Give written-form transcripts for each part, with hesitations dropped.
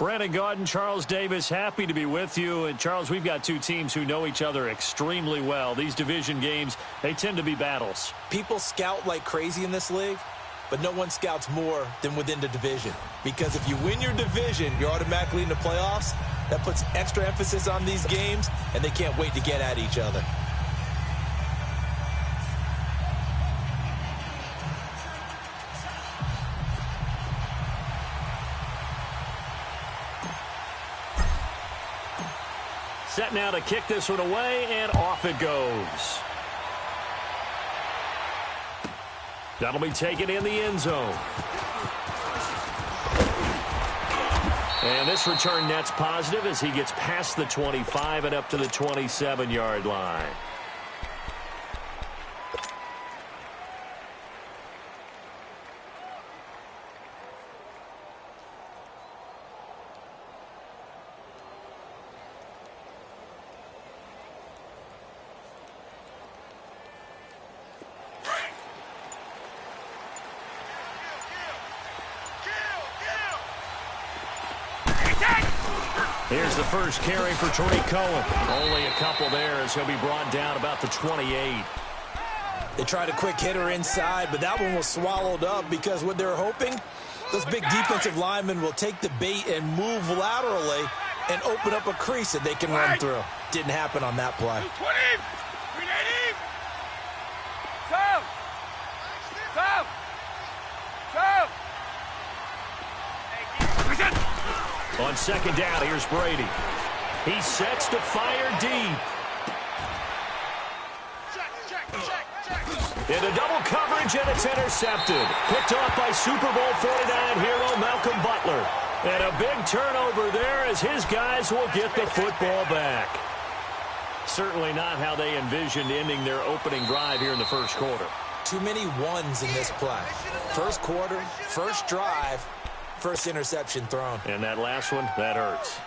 Brandon Gaudin, Charles Davis, happy to be with you. And, Charles, we've got two teams who know each other extremely well. These division games, they tend to be battles. People scout like crazy in this league, but no one scouts more than within the division. Because if you win your division, you're automatically in the playoffs. That puts extra emphasis on these games, and they can't wait to get at each other. Set now to kick this one away, and off it goes. That'll be taken in the end zone. And this return net's positive as he gets past the 25 and up to the 27-yard line. Here's the first carry for Tariq Cohen. Only a couple there as he'll be brought down about the 28. They tried a quick hitter inside, but that one was swallowed up because what they're hoping, those big defensive linemen will take the bait and move laterally and open up a crease that they can run through. Didn't happen on that play. On second down, here's Brady. He sets to fire deep. Into double coverage, and it's intercepted. Picked off by Super Bowl 49 hero Malcolm Butler. And a big turnover there as his guys will get the football back. Certainly not how they envisioned ending their opening drive here in the first quarter. Too many ones in this play. First quarter, first drive, first interception thrown. And that last one, that hurts.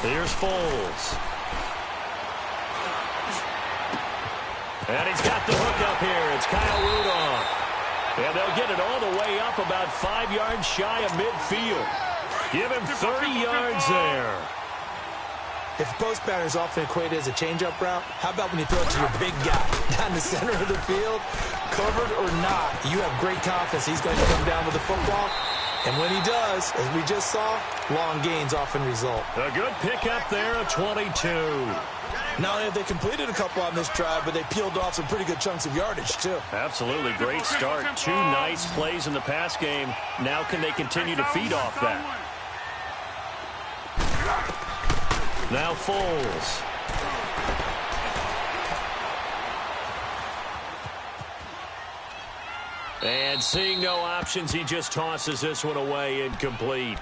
Here's Foles. And he's got the hook up here. It's Kyle Rudolph. And they'll get it all the way up about 5 yards shy of midfield. Give him 30 yards there. If post pattern is often equated as a change-up route, how about when you throw it to your big guy down the center of the field? Covered or not, you have great confidence he's going to come down with the football. And when he does, as we just saw, long gains often result. A good pickup there of 22. Not only have they completed a couple on this drive, but they peeled off some pretty good chunks of yardage, too. Absolutely. Great start. 2 nice plays in the pass game. Now can they continue to feed off that? Now Foles. And seeing no options, he just tosses this one away, incomplete.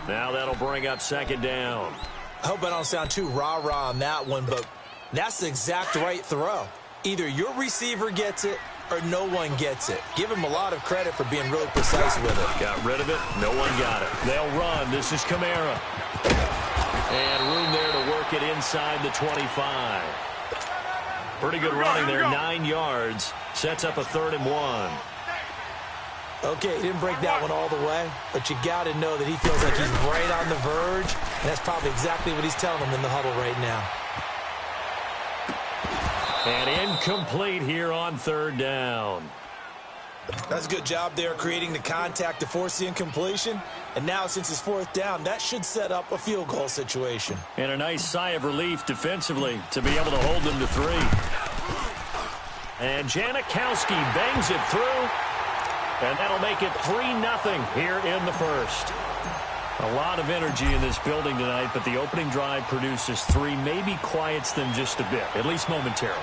Now that'll bring up second down. I hope I don't sound too rah-rah on that one, but that's the exact right throw. Either your receiver gets it or no one gets it. Give him a lot of credit for being really precise with it. Got rid of it. No one got it. They'll run. This is Kamara. And room there to work it inside the 25. Pretty good running there. 9 yards. Sets up a 3rd and 1. Okay, he didn't break that one all the way, but you got to know that he feels like he's right on the verge, and that's probably exactly what he's telling them in the huddle right now. And incomplete here on 3rd down. That's a good job there creating the contact to force the incompletion. And now, since it's 4th down, that should set up a field goal situation. And a nice sigh of relief defensively to be able to hold them to 3. And Janikowski bangs it through. And that'll make it 3-0 here in the first. A lot of energy in this building tonight, but the opening drive produces 3, maybe quiets them just a bit, at least momentarily.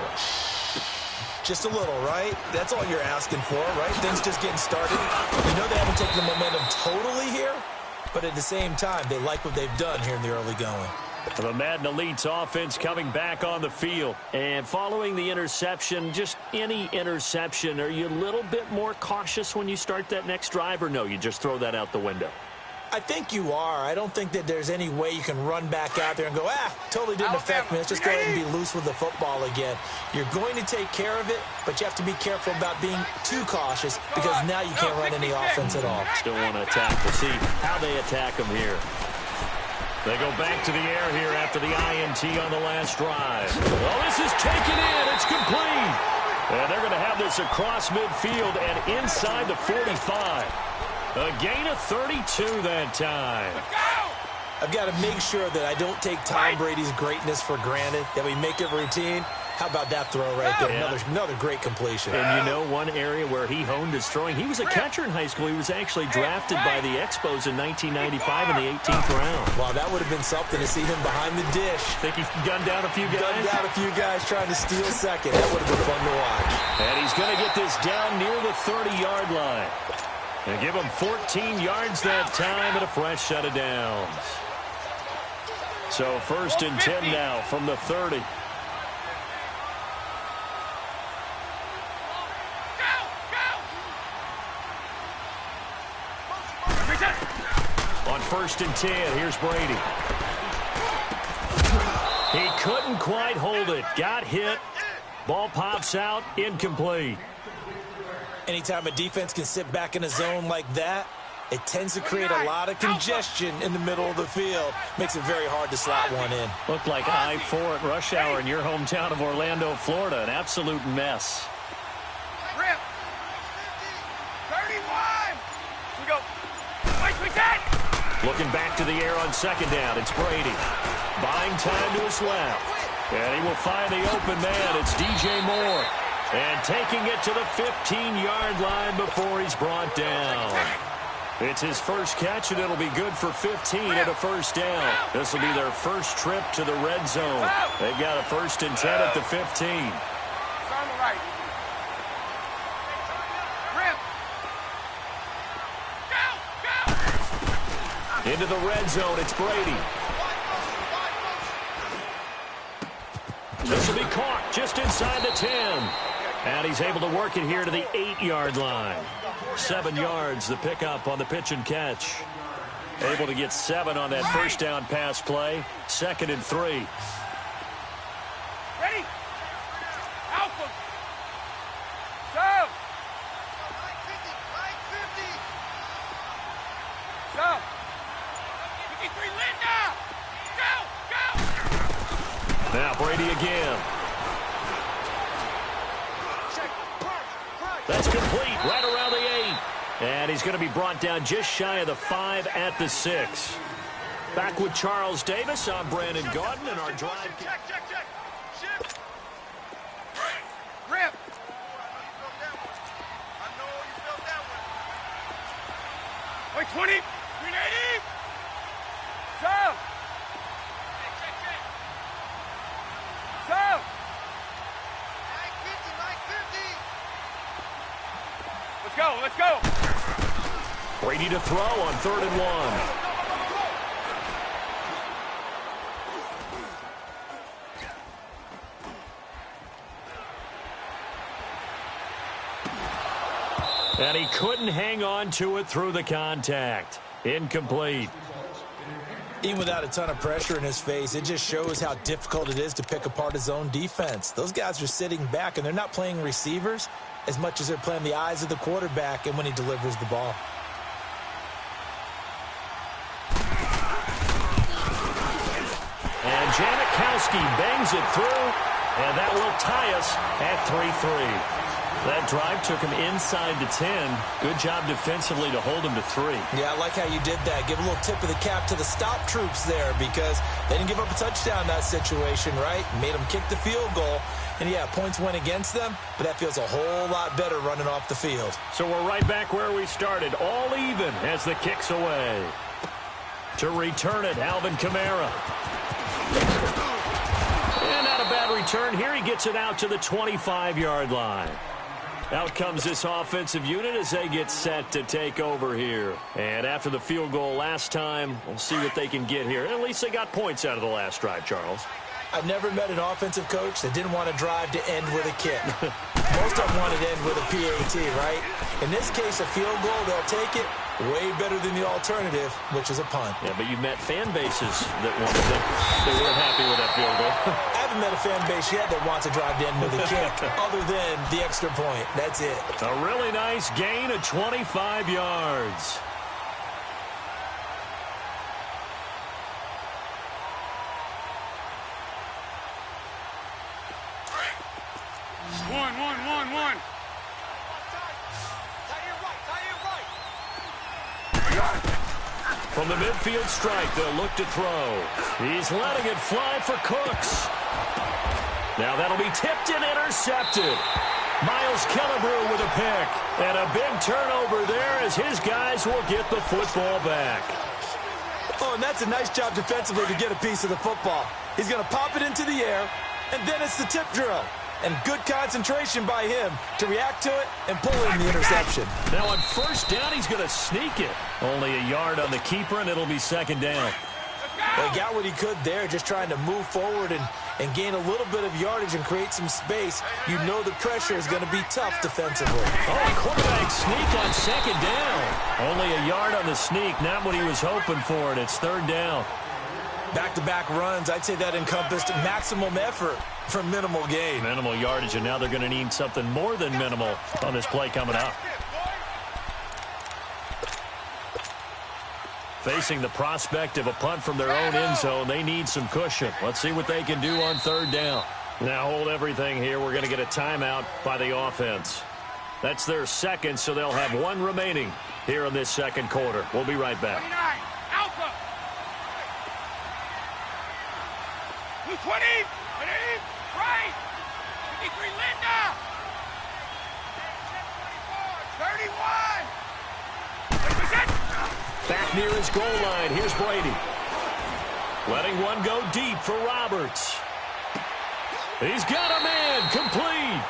Just a little, right? That's all you're asking for, right? Things just getting started. You know they haven't taken the momentum totally here, but at the same time, they like what they've done here in the early going. The Madden Elite's offense coming back on the field. And following the interception, just any interception, are you a little bit more cautious when you start that next drive, or no, you just throw that out the window? I think you are. I don't think that there's any way you can run back out there and go, totally didn't affect me. Let's just go ahead and be loose with the football again. You're going to take care of it, but you have to be careful about being too cautious because now you can't run any offense at all. Still want to attack. We'll see how they attack them here. They go back to the air here after the INT on the last drive. Oh, this is taken in. It's complete. And they're going to have this across midfield and inside the 45. A gain of 32 that time. I've got to make sure that I don't take Tom Brady's greatness for granted, that we make it routine. How about that throw right there? Yeah. Another great completion. And you know one area where he honed his throwing? He was a catcher in high school. He was actually drafted by the Expos in 1995 in the 18th round. Wow, that would have been something to see him behind the dish. Think he gunned down a few guys? Gunned down a few guys trying to steal second. That would have been fun to watch. And he's going to get this down near the 30-yard line. And give him 14 yards that time and a fresh set of downs. So 1st and 10 now from the 30. On 1st and 10, here's Brady. He couldn't quite hold it. Got hit. Ball pops out. Incomplete. Anytime a defense can sit back in a zone like that, it tends to create a lot of congestion in the middle of the field. Makes it very hard to slot one in. Looked like I-4 at rush hour in your hometown of Orlando, Florida. An absolute mess. Rip. 31. We go. Looking back to the air on 2nd down. It's Brady. Buying time to his left. And he will find the open man. It's DJ Moore. And taking it to the 15-yard line before he's brought down. It's his first catch, and it'll be good for 15 and a first down. This will be their first trip to the red zone. They've got a 1st and 10 at the 15. Into the red zone, it's Brady. This will be caught just inside the 10. And he's able to work it here to the 8-yard line. 7 yards, the pickup on the pitch and catch. Able to get 7 on that first down pass play. 2nd and 3. Ready? Alpha. Go. Go. 53 Linda. Go. Now Brady again. That's complete, right around the 8. And he's going to be brought down just shy of the 5 at the 6. Back with Charles Davis. I'm Brandon Gaudin, and our drive. Check. Shift. Rip. I know you felt that one. Wait, 20. 380. Go. Check. Go. 950. Let's go. Brady to throw on 3rd and 1. And he couldn't hang on to it through the contact. Incomplete. Even without a ton of pressure in his face, it just shows how difficult it is to pick apart his own defense. Those guys are sitting back, and they're not playing receivers as much as they're playing the eyes of the quarterback and when he delivers the ball. And Janikowski bangs it through, and that will tie us at 3-3. That drive took him inside the 10. Good job defensively to hold him to 3. Yeah, I like how you did that. Give a little tip of the cap to the stop troops there because they didn't give up a touchdown in that situation, right? Made them kick the field goal. And, yeah, points went against them, but that feels a whole lot better running off the field. So we're right back where we started, all even as the kick's away. To return it, Alvin Kamara. And not a bad return. Here he gets it out to the 25-yard line. Out comes this offensive unit as they get set to take over here. And after the field goal last time, we'll see what they can get here. At least they got points out of the last drive, Charles. I've never met an offensive coach that didn't want to drive to end with a kick. Most of them want to end with a PAT, right? In this case, a field goal, they'll take it. Way better than the alternative, which is a punt. Yeah, but you've met fan bases that wanted them. They weren't happy with that field goal. I haven't met a fan base yet that wants to drive to end with a kick, other than the extra point. That's it. A really nice gain of 25 yards. One. From the midfield strike, they'll look to throw. He's letting it fly for Cooks. Now that'll be tipped and intercepted. Miles Killebrew with a pick. And a big turnover there as his guys will get the football back. Oh, and that's a nice job defensively to get a piece of the football. He's going to pop it into the air, and then it's the tip drill. And good concentration by him to react to it and pull in the interception. Now on first down, he's going to sneak it. Only a yard on the keeper, and it'll be second down. Well, he got what he could there, just trying to move forward and gain a little bit of yardage and create some space. You know the pressure is going to be tough defensively. Oh, quarterback sneak on second down. Only a yard on the sneak, not what he was hoping for, and it's third down. Back-to-back runs, I'd say that encompassed maximum effort for minimal gain. Minimal yardage, and now they're going to need something more than minimal on this play coming up. Facing the prospect of a punt from their own end zone, they need some cushion. Let's see what they can do on third down. Now hold everything here. We're going to get a timeout by the offense. That's their second, so they'll have one remaining here in this second quarter. We'll be right back. 29, Alpha. 20, right. 53, Linda. 31. Back near his goal line. Here's Brady. Letting one go deep for Roberts. He's got a man. Complete.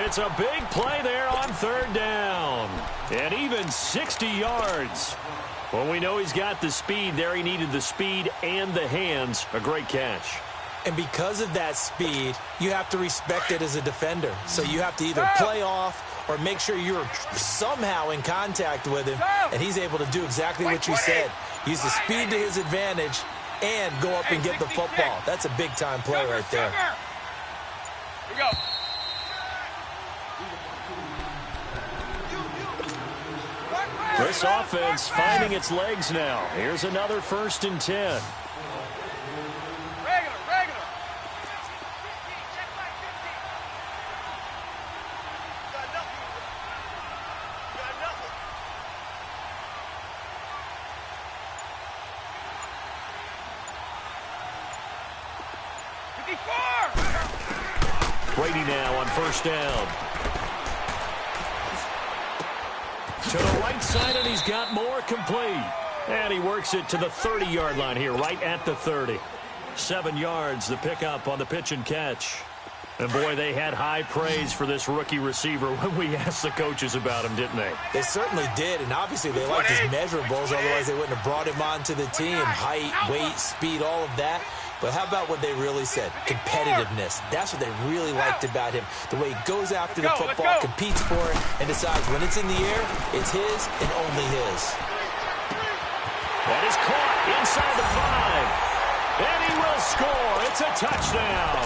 It's a big play there on third down. And even 60 yards. Well, we know he's got the speed there. He needed the speed and the hands. A great catch. And because of that speed, you have to respect it as a defender. So you have to either play off or make sure you're somehow in contact with him. And he's able to do exactly what you said. Use the speed to his advantage and go up and get the football. That's a big-time play right there. Here we go. This offense finding its legs now. Here's another 1st and 10. Regular. 54. Brady now on first down. To the right side, and he's got more, complete. And he works it to the 30-yard line here, right at the 30. 7 yards, the pickup on the pitch and catch. And, boy, they had high praise for this rookie receiver when we asked the coaches about him, didn't they? They certainly did, and obviously they liked his measurables. Otherwise, they wouldn't have brought him onto the team. Height, weight, speed, all of that. But how about what they really said? Competitiveness. That's what they really liked about him. The way he goes after the football, competes for it, and decides when it's in the air, it's his and only his. That is caught inside the 5. And he will score. It's a touchdown.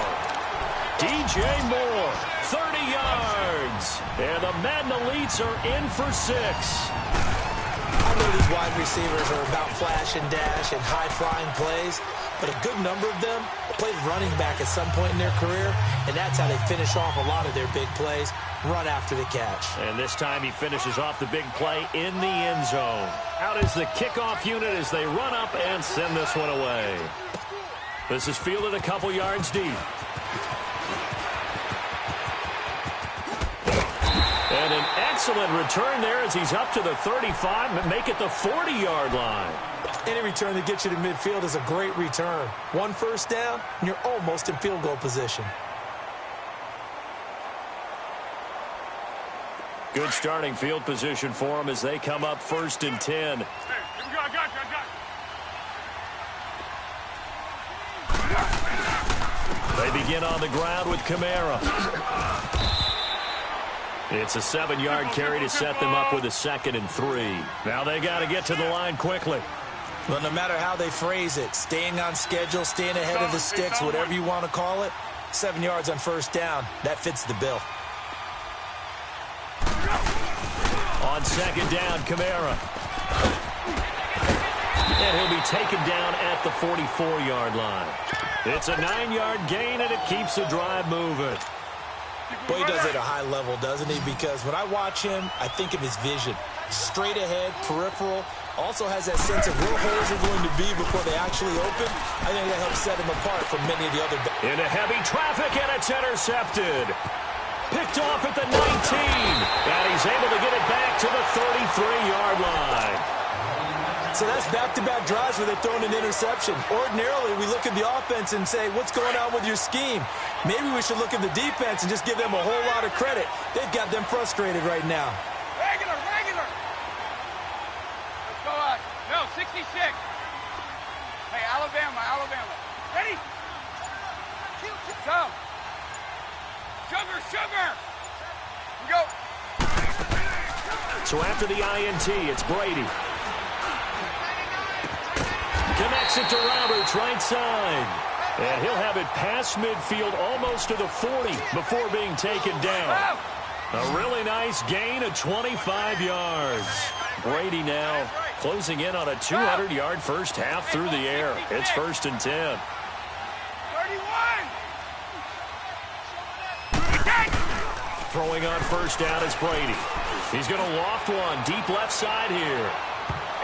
DJ Moore, 30 yards. And the Madden Elites are in for 6. I know these wide receivers are about flash and dash and high-flying plays, but a good number of them played running back at some point in their career, and that's how they finish off a lot of their big plays, run after the catch. And this time he finishes off the big play in the end zone. Out is the kickoff unit as they run up and send this one away. This is fielded a couple yards deep. And an excellent return there as he's up to the 35 and make it the 40-yard line. Any return that gets you to midfield is a great return. 1 first down, and you're almost in field goal position. Good starting field position for them as they come up 1st and 10. Hey, here we go. I got you. They begin on the ground with Kamara. It's a 7-yard carry to set them up with a 2nd and 3. Now they got to get to the line quickly. Well, no matter how they phrase it, staying on schedule, staying ahead of the sticks, whatever you want to call it, 7 yards on 1st down, that fits the bill. On 2nd down, Kamara. And he'll be taken down at the 44-yard line. It's a 9-yard gain, and it keeps the drive moving. Boy, he does it at a high level, doesn't he? Because when I watch him, I think of his vision. Straight ahead, peripheral, also has that sense of where holes are going to be before they actually open. I think that helps set him apart from many of the other. Into heavy traffic, and it's intercepted. Picked off at the 19, and he's able to get it back to the 33-yard line. So that's back-to-back drives where they've thrown an interception. Ordinarily, we look at the offense and say, what's going on with your scheme? Maybe we should look at the defense and just give them a whole lot of credit. They've got them frustrated right now. Regular. Let's go out. No, 66. Hey, Alabama. Ready? Go. Sugar. We go. So after the INT, it's Brady. Connects it to Roberts, right side. And he'll have it past midfield, almost to the 40, before being taken down. A really nice gain of 25 yards. Brady now closing in on a 200-yard first half through the air. It's 1st and 10. 31. Throwing on 1st down is Brady. He's going to loft one deep left side here.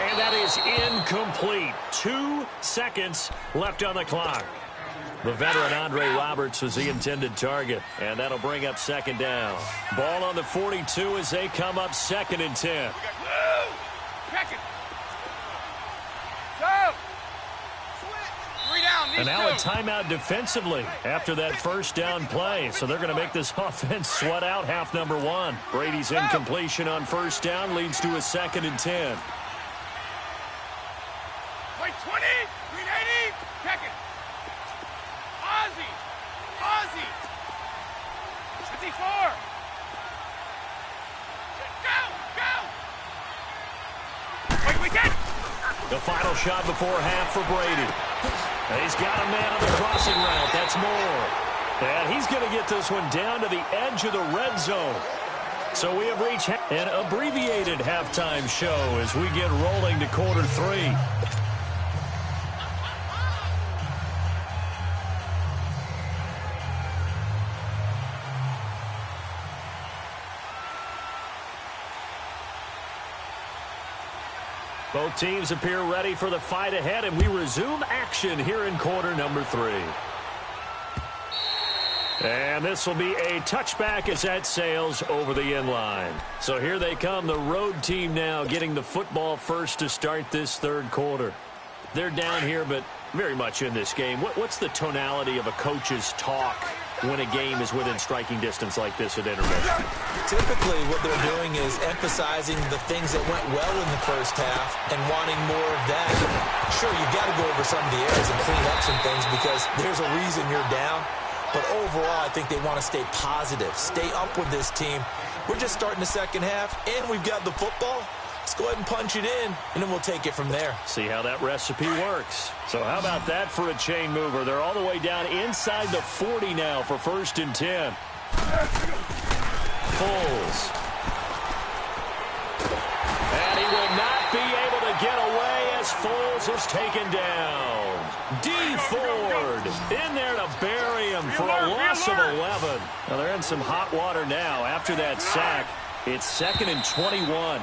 And that is incomplete. 2 seconds left on the clock. The veteran Andre Roberts was the intended target, and that'll bring up 2nd down. Ball on the 42 as they come up 2nd and 10. Check it. Go. 3 down. And now a timeout defensively after that 1st down play. So they're going to make this offense sweat out half number 1. Brady's incompletion on 1st down leads to a 2nd and 10. Wait, 20, 380, check it. Ozzy. 54. Go. Wait, we get. The final shot before half for Brady. He's got a man on the crossing route. That's Moore. And he's going to get this one down to the edge of the red zone. So we have reached an abbreviated halftime show as we get rolling to quarter 3. Both teams appear ready for the fight ahead, and we resume action here in quarter number 3. And this will be a touchback as that sails over the end line. So here they come, the road team now getting the football first to start this 3rd quarter. They're down here, but very much in this game. What's the tonality of a coach's talk when a game is within striking distance like this at intermission? Typically, what they're doing is emphasizing the things that went well in the first half and wanting more of that. Sure, you've got to go over some of the areas and clean up some things because there's a reason you're down. But overall, I think they want to stay positive, stay up with this team. We're just starting the second half, and we've got the football. Let's go ahead and punch it in, and then we'll take it from there. See how that recipe works. So how about that for a chain mover? They're all the way down inside the 40 now for 1st and 10. Foles. And he will not be able to get away as Foles is taken down. D. Ford in there to bury him for a loss of 11. Now they're in some hot water now after that sack. It's 2nd and 21.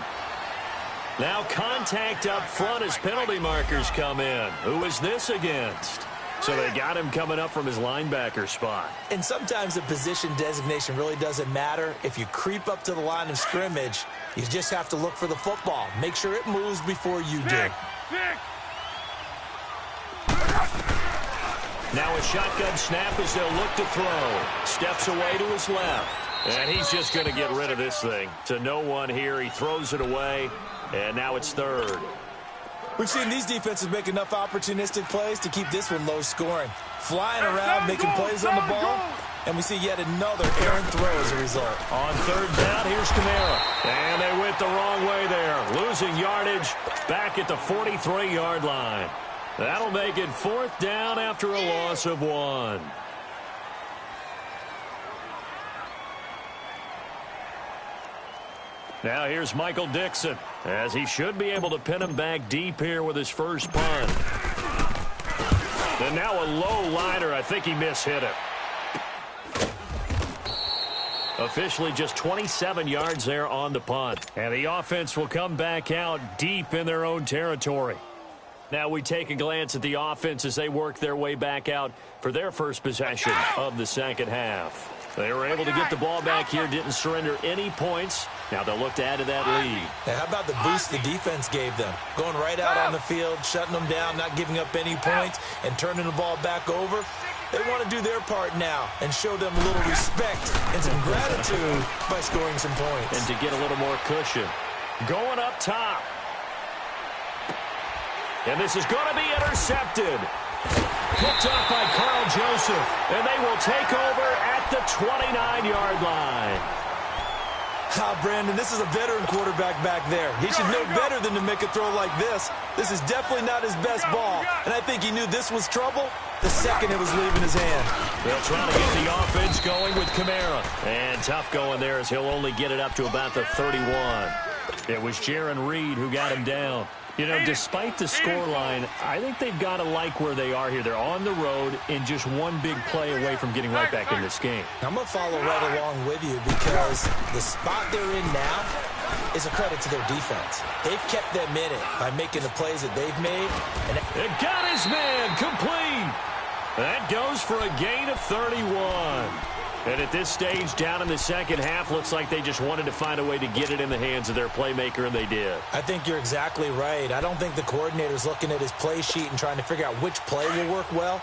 Now contact up front as penalty markers come in. Who is this against? So they got him coming up from his linebacker spot. And sometimes the position designation really doesn't matter. If you creep up to the line of scrimmage, you just have to look for the football. Make sure it moves before you do. Now a shotgun snap as they'll look to throw. Steps away to his left. And he's just going to get rid of this thing. To no one here. He throws it away, and now it's third. We've seen these defenses make enough opportunistic plays to keep this one low scoring. Flying around, making plays on the ball, and we see yet another errant throw as a result. On third down, here's Kamara. And they went the wrong way there. Losing yardage back at the 43-yard line. That'll make it fourth down after a loss of 1. Now here's Michael Dixon, as he should be able to pin him back deep here with his first punt. And now a low liner. I think he mishit it. Officially just 27 yards there on the punt. And the offense will come back out deep in their own territory. Now we take a glance at the offense as they work their way back out for their first possession of the second half. They were able to get the ball back here, didn't surrender any points. Now they'll look to add to that lead. Now, how about the boost the defense gave them? Going right out on the field, shutting them down, not giving up any points, and turning the ball back over. They want to do their part now and show them a little respect and some gratitude by scoring some points. And to get a little more cushion. Going up top. And this is going to be intercepted. Picked off by Carl Joseph. And they will take over at the 29-yard line. Brandon, this is a veteran quarterback back there. He should know better than to make a throw like this. This is definitely not his best ball. And I think he knew this was trouble the second it was leaving his hand. They'll try to get the offense going with Kamara. And tough going there as he'll only get it up to about the 31. It was Jaron Reed who got him down. You know, despite the scoreline, I think they've got to like where they are here. They're on the road and just one big play away from getting right back in this game. I'm going to follow right along with you because the spot they're in now is a credit to their defense. They've kept them in it by making the plays that they've made. And it got his man complete. That goes for a gain of 31. And at this stage, down in the second half, looks like they just wanted to find a way to get it in the hands of their playmaker, and they did. I think you're exactly right. I don't think the coordinator's looking at his play sheet and trying to figure out which play will work well.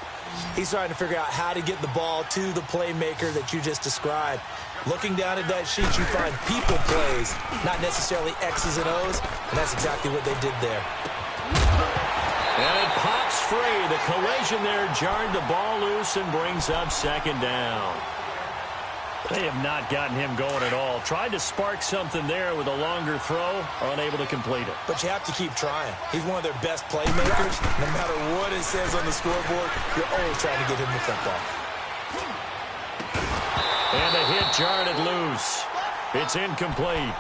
He's trying to figure out how to get the ball to the playmaker that you just described. Looking down at that sheet, you find people plays, not necessarily X's and O's, and that's exactly what they did there. And it pops free. The collision there jarred the ball loose and brings up second down. They have not gotten him going at all. Tried to spark something there with a longer throw, unable to complete it. But you have to keep trying. He's one of their best playmakers. No matter what it says on the scoreboard, you're always trying to get him the football. And the hit jarred it loose. It's incomplete.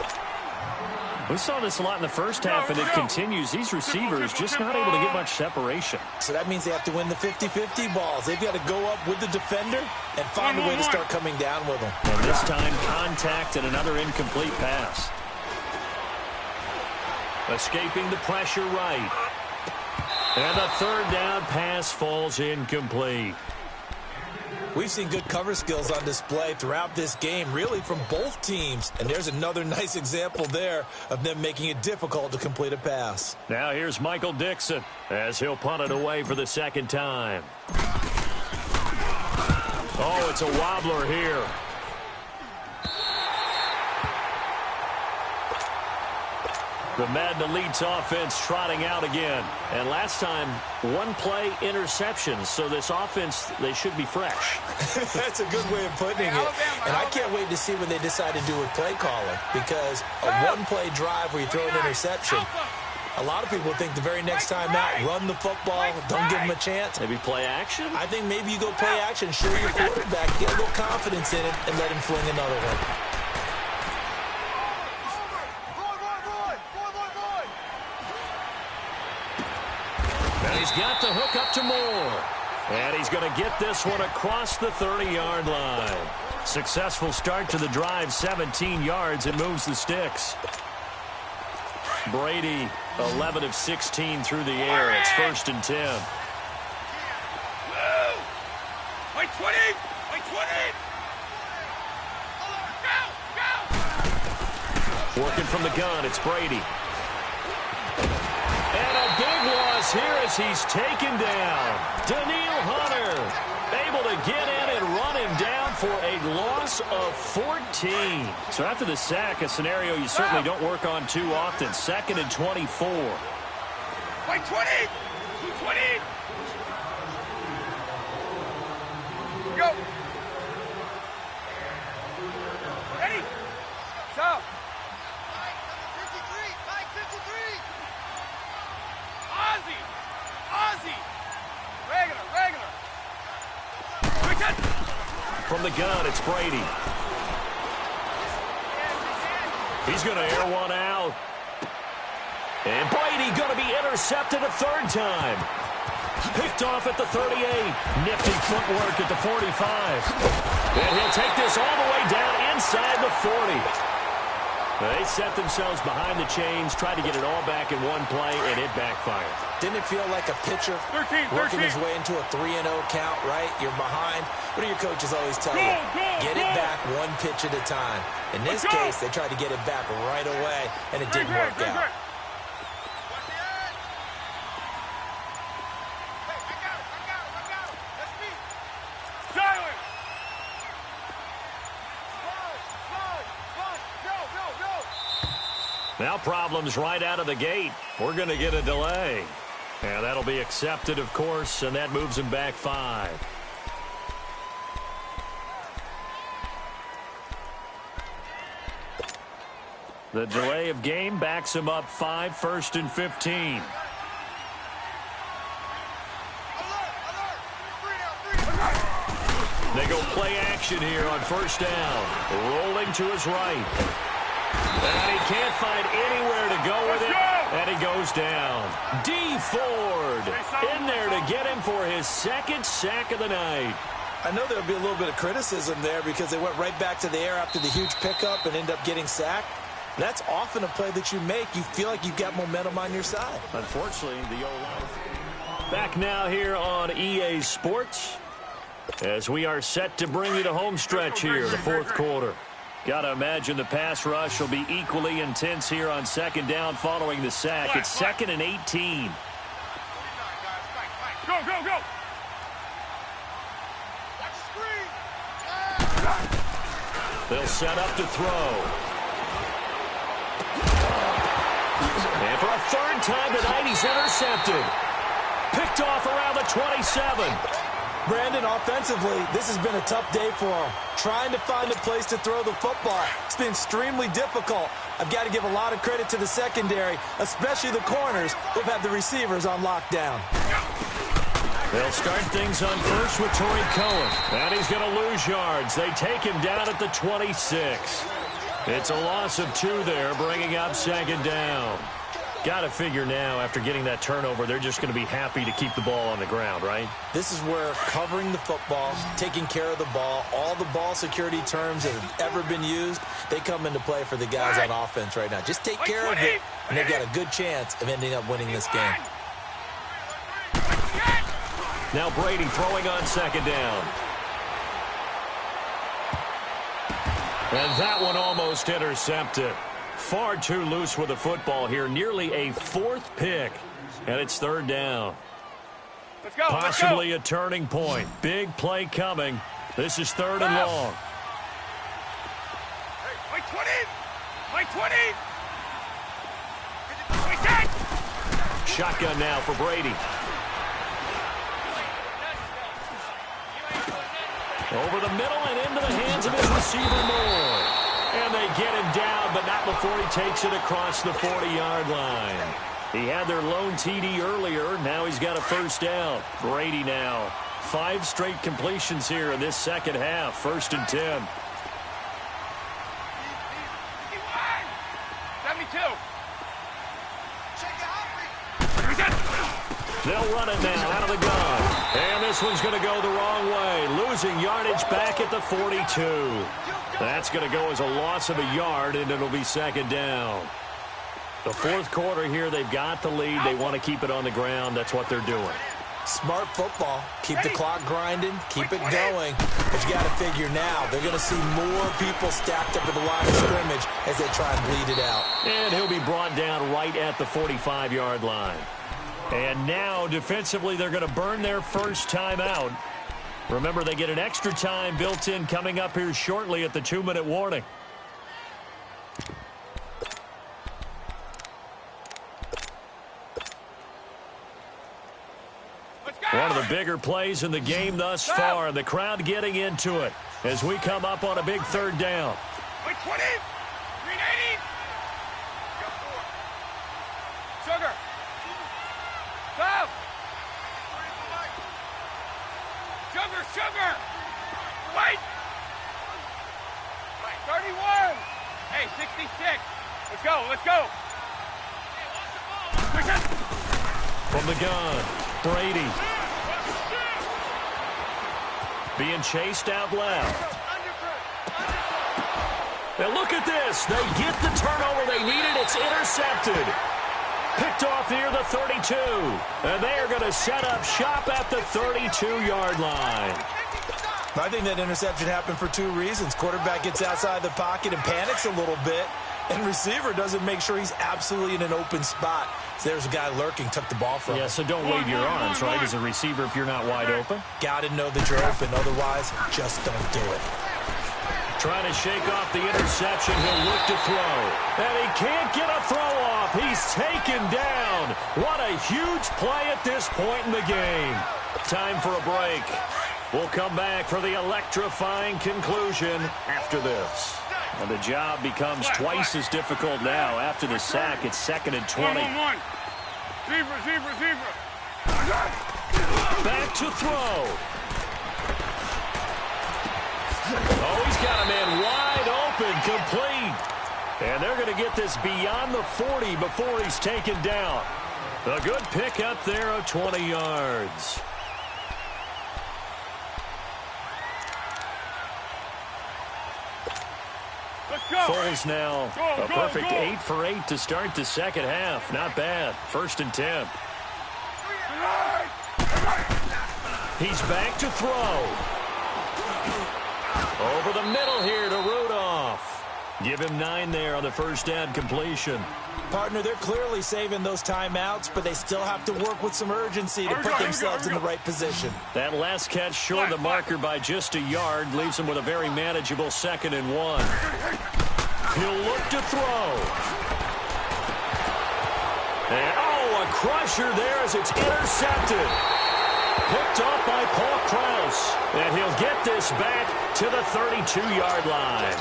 We saw this a lot in the first half, and it continues. These receivers just not able to get much separation. So that means they have to win the 50-50 balls. They've got to go up with the defender and find a way to start coming down with them. And this time, contact and another incomplete pass. Escaping the pressure right. And the third down pass falls incomplete. We've seen good cover skills on display throughout this game, really from both teams. And there's another nice example there of them making it difficult to complete a pass. Now here's Michael Dixon as he'll punt it away for the second time. Oh, it's a wobbler here. The Madden Elite's offense trotting out again. And last time, one play interceptions. So this offense, they should be fresh. That's a good way of putting it. And I can't wait to see what they decide to do with play calling. Because a one-play drive where you throw an interception, a lot of people think the very next time out, run the football, don't give them a chance. Maybe play action? I think maybe you go play action, show your quarterback, get a little confidence in it, and let him fling another one. He's got the hook up to Moore. And he's going to get this one across the 30-yard line. Successful start to the drive, 17 yards. It moves the sticks. Brady, 11 of 16 through the air. It's 1st and 10. Wait, 20! Wait, 20! Go! Working from the gun, it's Brady. And a big loss here as he's taken down. Daniil Hunter able to get in and run him down for a loss of 14. So after the sack, a scenario you certainly don't work on too often. 2nd and 24. Wait, 20! 20! Go! Ready? Stop! Mike 53! Ozzy! Regular! From the gun, it's Brady. He's going to air one out. And Brady going to be intercepted a 3rd time. Picked off at the 38. Nifty footwork at the 45. And he'll take this all the way down inside the 40. They set themselves behind the chains, tried to get it all back in one play, and it backfired. Didn't it feel like a pitcher working his way into a 3-0 count, right? You're behind. What do your coaches always tell you? Get it back one pitch at a time. In this case, they tried to get it back right away, and it didn't work out. Now problems right out of the gate. We're going to get a delay. And that'll be accepted, of course, and that moves him back 5. The delay of game backs him up 5, 1st and 15. They go play action here on 1st down. Rolling to his right. And he can't find anywhere to go with it. And he goes down. D. Ford in there to get him for his 2nd sack of the night. I know there'll be a little bit of criticism there because they went right back to the air after the huge pickup and end up getting sacked. That's often a play that you make. You feel like you've got momentum on your side. Unfortunately, the O-line. Back now here on EA Sports as we are set to bring you the home stretch here, the 4th quarter. Got to imagine the pass rush will be equally intense here on 2nd down following the sack. It's 2nd and 18. Go! They'll set up to throw. And for a 3rd time tonight, he's intercepted. Picked off around the 27. Brandon, offensively, this has been a tough day for him. Trying to find a place to throw the football. It's been extremely difficult. I've got to give a lot of credit to the secondary, especially the corners who've had the receivers on lockdown. They'll start things on 1st with Torrey Cohen. And he's going to lose yards. They take him down at the 26. It's a loss of 2 there, bringing up 2nd down. Got to figure now, after getting that turnover, they're just going to be happy to keep the ball on the ground, right? This is where covering the football, taking care of the ball, all the ball security terms that have ever been used, they come into play for the guys on offense right now. Just take care of it, and they've got a good chance of ending up winning this game. Now Brady throwing on 2nd down. And that one almost intercepted. Far too loose with the football here. Nearly a 4th pick. And it's 3rd down. Let's go. Possibly a turning point. Big play coming. This is 3rd and long. Wait, 20! Wait, 10! Shotgun now for Brady. Over the middle and into the hands of his receiver Moore. And they get him down, but not before he takes it across the 40-yard line. He had their lone TD earlier. Now he's got a 1st down. Brady now. 5 straight completions here in this 2nd half. 1st and 10. 72. They'll run it now out of the gun. And this one's going to go the wrong way. Losing yardage back at the 42. That's going to go as a loss of a yard, and it'll be 2nd down. The 4th quarter here, they've got the lead. They want to keep it on the ground. That's what they're doing. Smart football. Keep the clock grinding. Keep it going. But you got to figure now, they're going to see more people stacked up at the line of scrimmage as they try and bleed it out. And he'll be brought down right at the 45-yard line. And now, defensively, they're going to burn their first time out. Remember, they get an extra time built in coming up here shortly at the 2-minute warning. One of the bigger plays in the game thus far. The crowd getting into it as we come up on a big third down. 20, 380. Sugar. Stop. Sugar. Wait. 31. Hey, 66. Let's go. From the gun, Brady. Being chased out left. Now look at this. They get the turnover they needed. It's intercepted. Picked off near the 32. And they are going to set up shop at the 32-yard line. I think that interception happened for two reasons. Quarterback gets outside the pocket and panics a little bit, and receiver doesn't make sure he's absolutely in an open spot. So there's a guy lurking, took the ball from him. Yeah, so don't wave your arms, right, as a receiver if you're not wide open. Got to know that you're open. Otherwise, just don't do it. Trying to shake off the interception. He'll look to throw. And he can't get a throw off. He's taken down. What a huge play at this point in the game. Time for a break. We'll come back for the electrifying conclusion after this. And the job becomes twice as difficult now. After the sack, it's 2nd and 20. Zebra. Back to throw. Oh, he's got a man wide open, complete. And they're going to get this beyond the 40 before he's taken down. A good pick up there of 20 yards. Foles now a perfect 8 for 8 to start the second half. Not bad. 1st and 10. He's back to throw. Over the middle here to Rudolph. Give him 9 there on the first down completion. Partner, they're clearly saving those timeouts, but they still have to work with some urgency to put themselves in the right position. That last catch short of the marker by just a yard leaves him with a very manageable 2nd and 1. He'll look to throw. And, a crusher there as it's intercepted. Picked off by Paul Krause. And he'll get this back to the 32-yard line.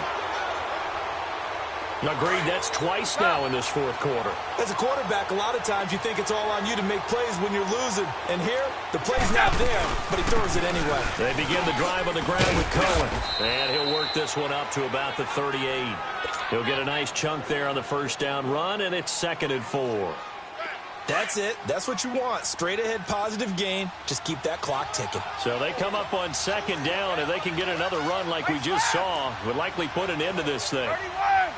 Agreed, that's twice now in this fourth quarter. As a quarterback, a lot of times you think it's all on you to make plays when you're losing. And here, the play's not there, but he throws it anyway. They begin the drive on the ground with Cohen. And he'll work this one up to about the 38. He'll get a nice chunk there on the first down run, and it's 2nd and 4. That's it. That's what you want. Straight ahead positive gain. Just keep that clock ticking. So they come up on 2nd down, and they can get another run like we just saw. Would likely put an end to this thing. 31.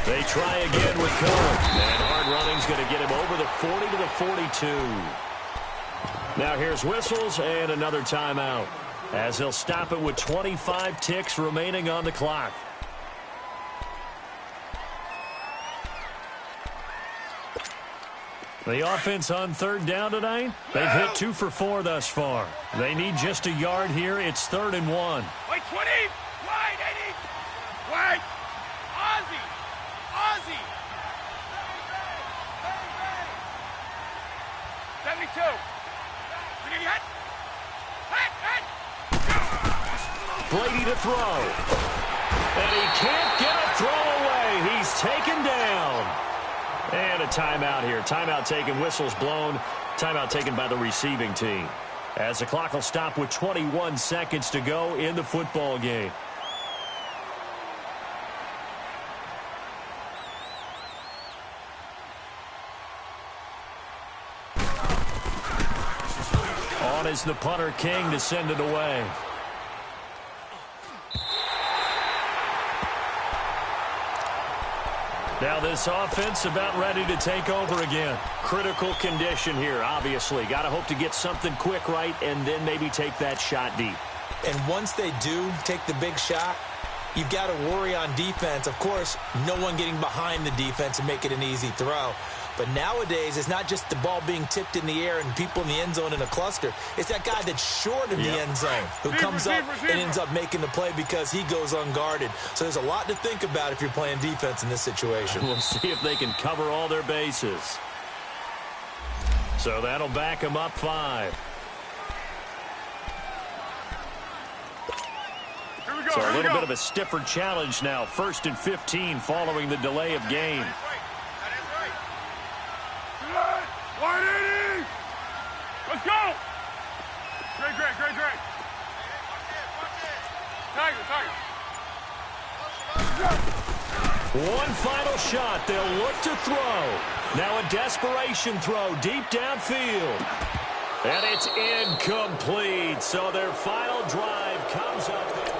They try again with Cohen. And hard running's going to get him over the 40 to the 42. Now here's whistles and another timeout, as he'll stop it with 25 ticks remaining on the clock. The offense on 3rd down tonight, they've hit 2 for 4 thus far. They need just a yard here. It's 3rd and 1. Wait, 20. Wide, 80. Wide. Ozzie. 72. Brady to throw. And he can't get a throw away. He's taken down. And a timeout here. Timeout taken, whistles blown. Timeout taken by the receiving team. As the clock will stop with 21 seconds to go in the football game. On is the punter King to send it away. Now this offense about ready to take over again. Critical condition here, obviously. Got to hope to get something quick right and then maybe take that shot deep. And once they do take the big shot, you've got to worry on defense. Of course, no one getting behind the defense and make it an easy throw. But nowadays, it's not just the ball being tipped in the air and people in the end zone in a cluster. It's that guy that's short of the end zone who comes up and ends up making the play because he goes unguarded. So there's a lot to think about if you're playing defense in this situation. We'll see if they can cover all their bases. So that'll back them up 5. So a little bit of a stiffer challenge now. 1st and 15 following the delay of game. 180! Let's go! Great. Tiger. One final shot. They'll look to throw. Now a desperation throw deep downfield. And it's incomplete. So their final drive comes up.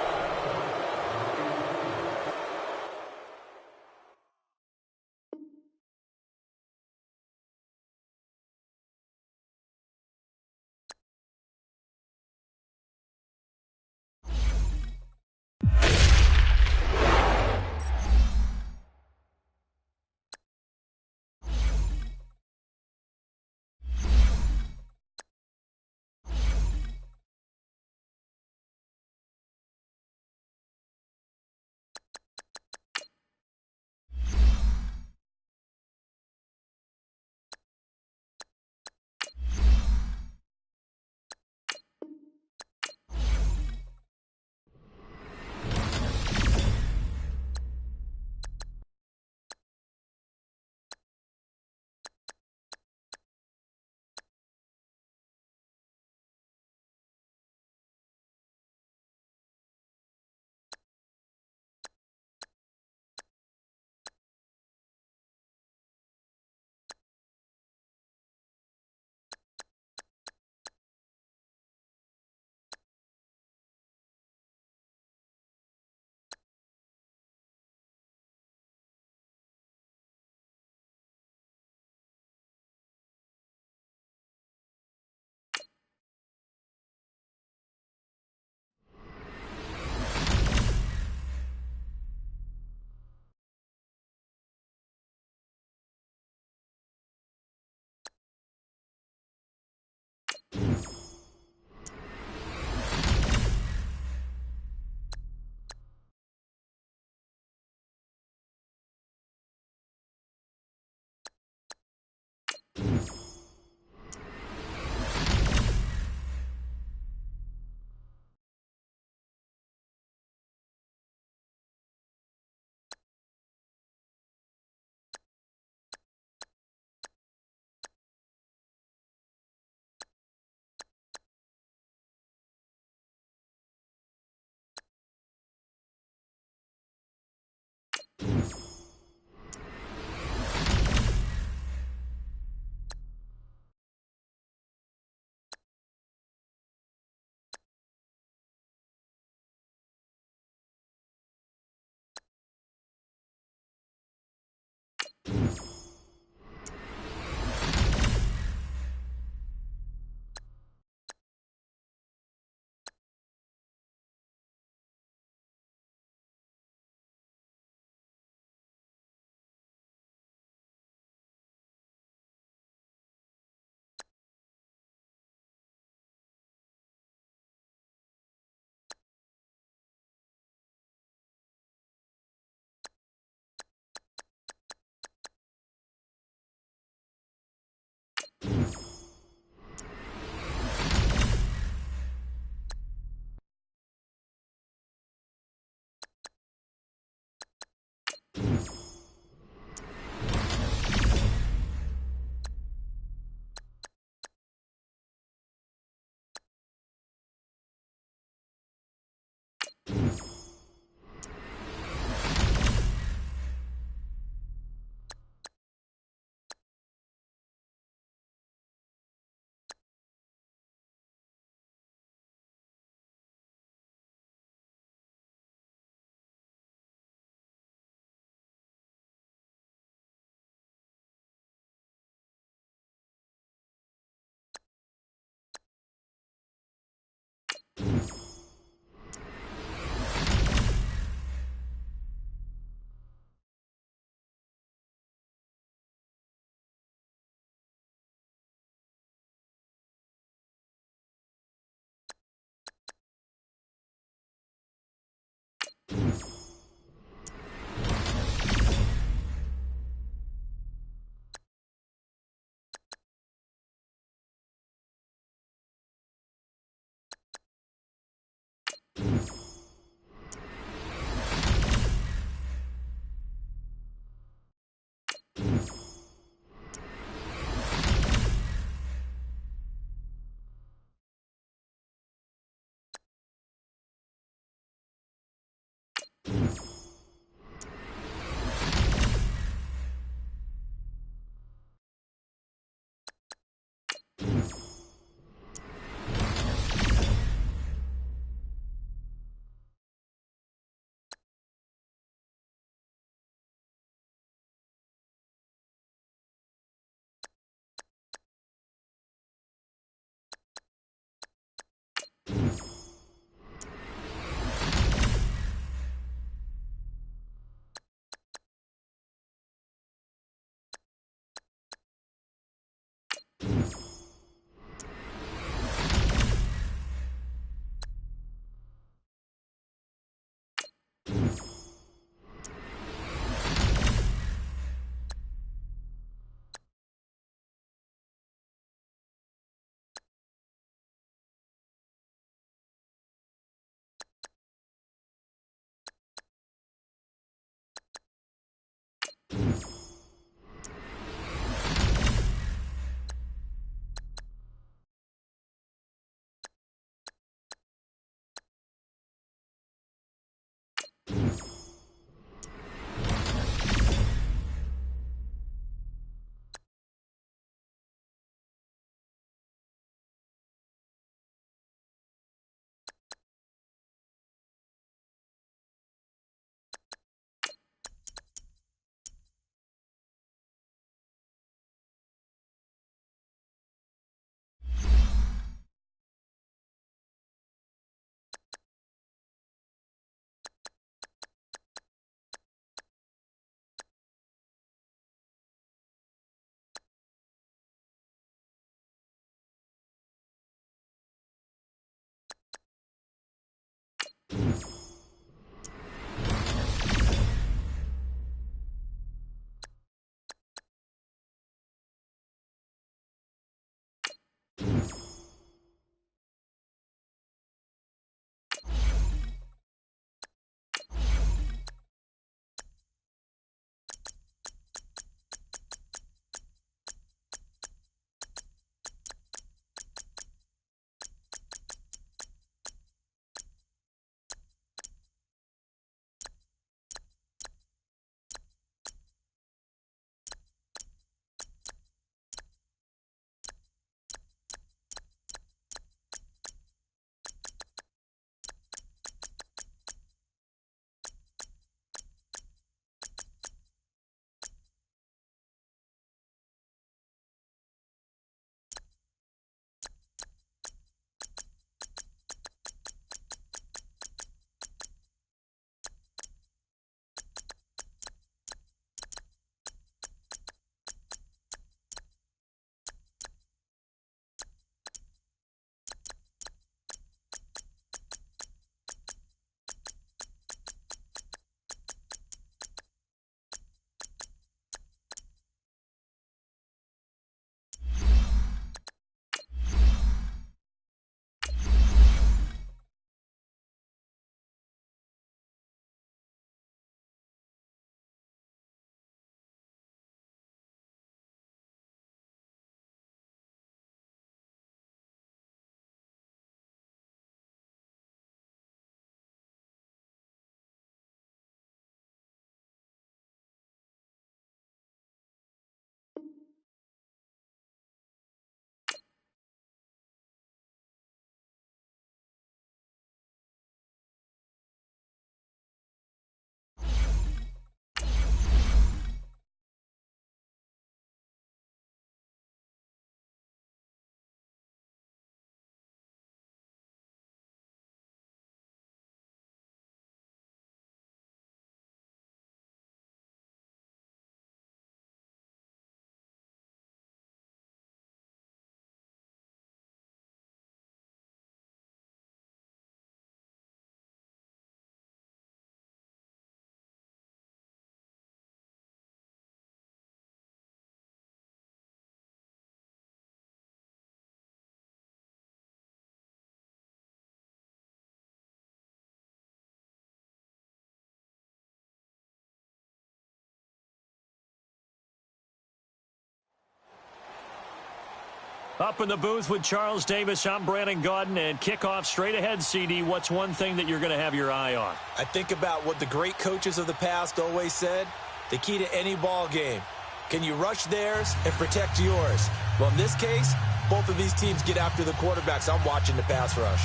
Up in the booth with Charles Davis, I'm Brandon Gaudin, and kickoff straight ahead, CD. What's one thing that you're going to have your eye on? I think about what the great coaches of the past always said. The key to any ball game. Can you rush theirs and protect yours? Well, in this case, both of these teams get after the quarterbacks. I'm watching the pass rush.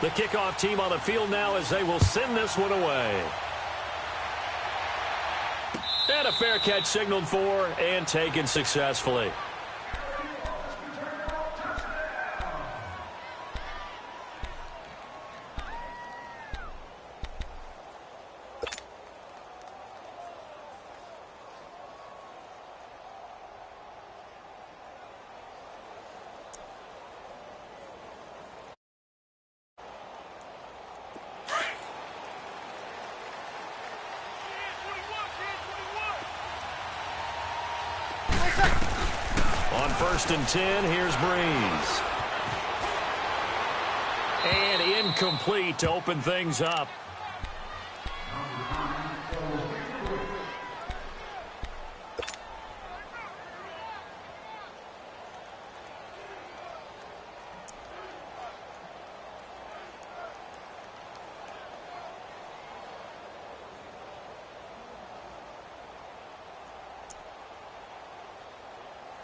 The kickoff team on the field now as they will send this one away. And a fair catch signaled for and taken successfully. On 1st and 10, here's Breeze. And incomplete to open things up.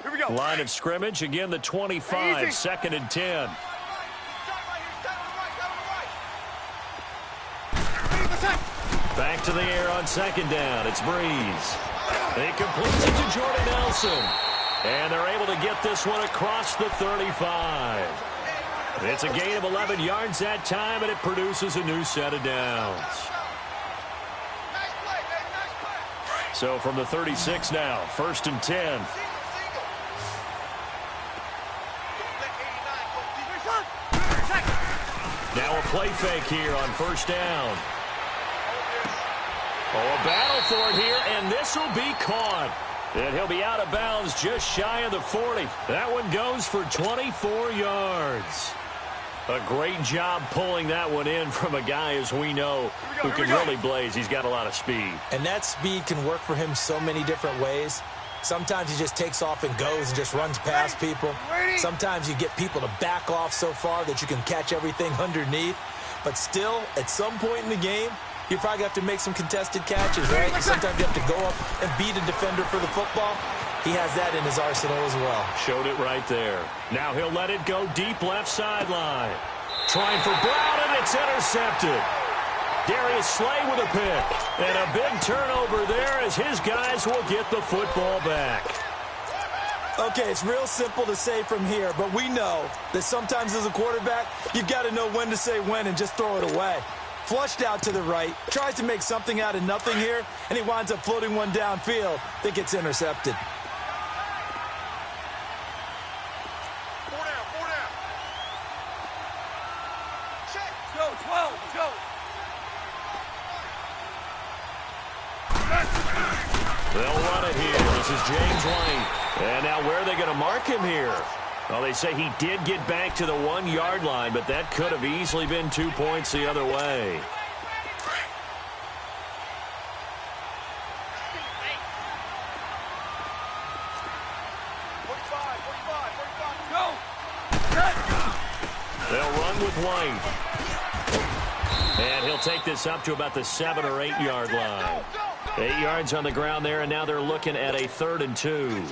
Here we go. Line of scrimmage, again the 25, Easy. 2nd and 10. Back to the air on 2nd down. It's Breeze. He completes it to Jordan Nelson. And they're able to get this one across the 35. It's a gain of 11 yards that time, and it produces a new set of downs. So from the 36 now, 1st and 10. Now a play fake here on 1st down. Oh, a battle for it here, and this will be caught. And he'll be out of bounds just shy of the 40. That one goes for 24 yards. A great job pulling that one in from a guy, as we know, who can really blaze. He's got a lot of speed. And that speed can work for him so many different ways. Sometimes he just takes off and goes and just runs past people. Sometimes you get people to back off so far that you can catch everything underneath. But still, at some point in the game, you probably have to make some contested catches, right? Sometimes you have to go up and beat a defender for the football. He has that in his arsenal as well. Showed it right there. Now he'll let it go deep left sideline. Trying for Brown, and it's intercepted. Darius Slay with a pick. And a big turnover there as his guys will get the football back. Okay, it's real simple to say from here, but we know that sometimes as a quarterback, you've got to know when to say when and just throw it away. Flushed out to the right, tries to make something out of nothing here, and he winds up floating one downfield that gets intercepted. Four down. Check. Go, 12, go. They'll run it here. This is James White. And now where are they going to mark him here? Well, they say he did get back to the 1-yard line, but that could have easily been 2 points the other way. Go. They'll run with White. And he'll take this up to about the 7 or 8 yard line. 8 yards on the ground there, and now they're looking at a 3rd and 2.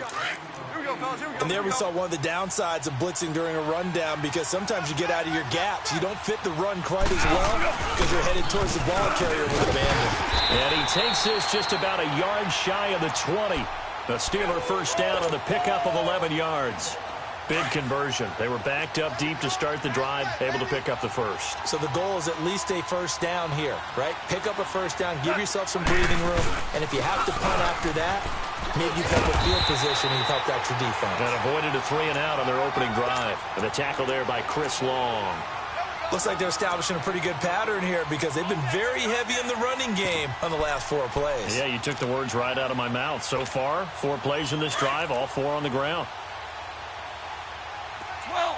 And there we saw one of the downsides of blitzing during a rundown, because sometimes you get out of your gaps. You don't fit the run quite as well because you're headed towards the ball carrier with abandon. And he takes this just about a yard shy of the 20. A Steeler 1st down on the pickup of 11 yards. Big conversion. They were backed up deep to start the drive, able to pick up the 1st. So the goal is at least a 1st down here, right? Pick up a 1st down, give yourself some breathing room, and if you have to punt after that, maybe you've helped with field position and you've helped out your defense. And avoided a 3-and-out on their opening drive. And a tackle there by Chris Long. Looks like they're establishing a pretty good pattern here because they've been very heavy in the running game on the last 4 plays. Yeah, you took the words right out of my mouth. So far, 4 plays in this drive, all 4 on the ground. 12.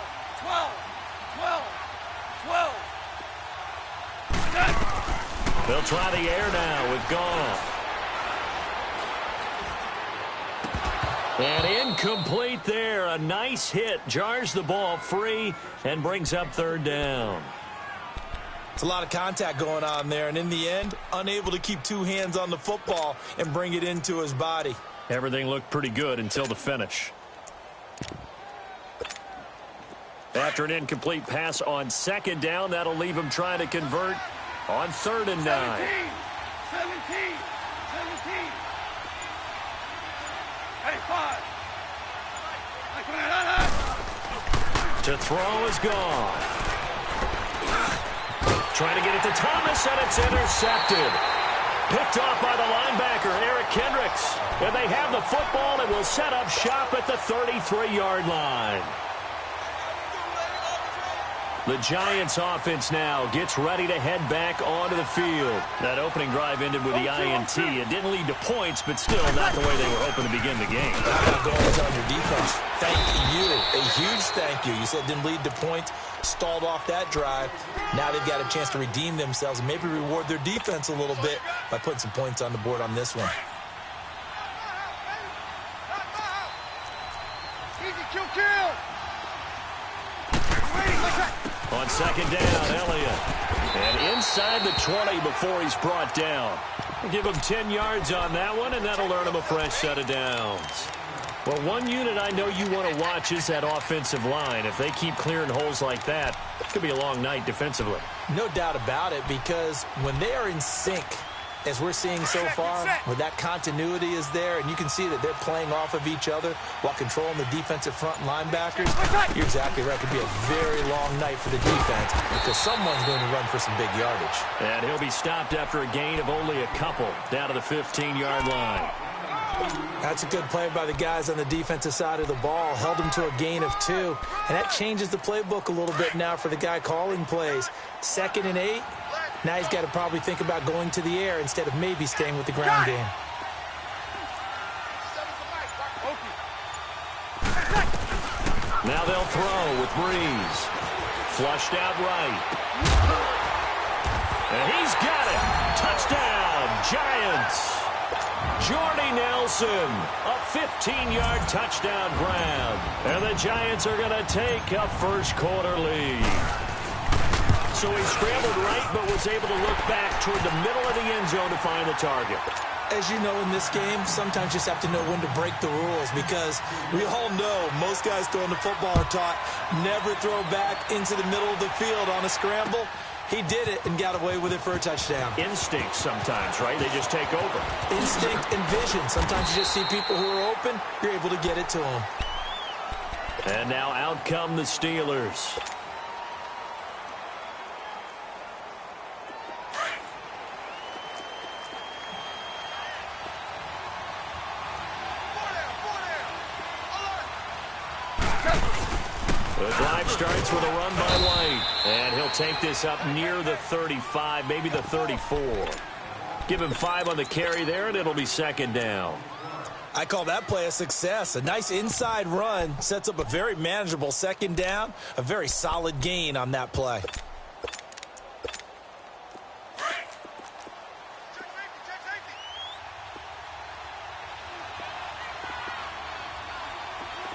They'll try the air now with Goff. And incomplete there. A nice hit. Jars the ball free and brings up third down. It's a lot of contact going on there, and in the end, unable to keep two hands on the football and bring it into his body. Everything looked pretty good until the finish. After an incomplete pass on second down, that'll leave him trying to convert on 3rd and 9. 17. Hey, 5. To throw is gone. Trying to get it to Thomas, and it's intercepted. Picked off by the linebacker, Eric Kendricks. And they have the football and will set up shop at the 33-yard line. The Giants offense now gets ready to head back onto the field. That opening drive ended with the INT. It didn't lead to points, but still not the way they were hoping to begin the game. How about going on your defense? Thank you. A huge thank you. You said it didn't lead to points, stalled off that drive. Now they've got a chance to redeem themselves and maybe reward their defense a little bit by putting some points on the board on this one. Easy, kill. On second down, Elliott. And inside the 20 before he's brought down. Give him 10 yards on that one, and that'll earn him a fresh set of downs. Well, one unit I know you want to watch is that offensive line. If they keep clearing holes like that, it could be a long night defensively. No doubt about it, because when they are in sync, as we're seeing so far, where that continuity is there, and you can see that they're playing off of each other while controlling the defensive front linebackers, you're exactly right. It could be a very long night for the defense because someone's going to run for some big yardage. And he'll be stopped after a gain of only a couple down to the 15-yard line. That's a good play by the guys on the defensive side of the ball. Held them to a gain of 2. And that changes the playbook a little bit now for the guy calling plays. 2nd and 8. Now he's got to probably think about going to the air instead of maybe staying with the ground game. Now they'll throw with Breeze. Flushed out right. And he's got it. Touchdown, Giants. Jordy Nelson, a 15-yard touchdown grab. And the Giants are going to take a first-quarter lead. So he scrambled right, but was able to look back toward the middle of the end zone to find the target. As you know, in this game, sometimes you just have to know when to break the rules because we all know most guys throwing the football are taught never throw back into the middle of the field on a scramble. He did it and got away with it for a touchdown. Instinct sometimes, right? They just take over. Instinct and vision. Sometimes you just see people who are open, you're able to get it to them. And now out come the Steelers. The drive starts with a run by White. And he'll take this up near the 35, maybe the 34. Give him 5 on the carry there, and it'll be 2nd down. I call that play a success. A nice inside run sets up a very manageable 2nd down. A very solid gain on that play.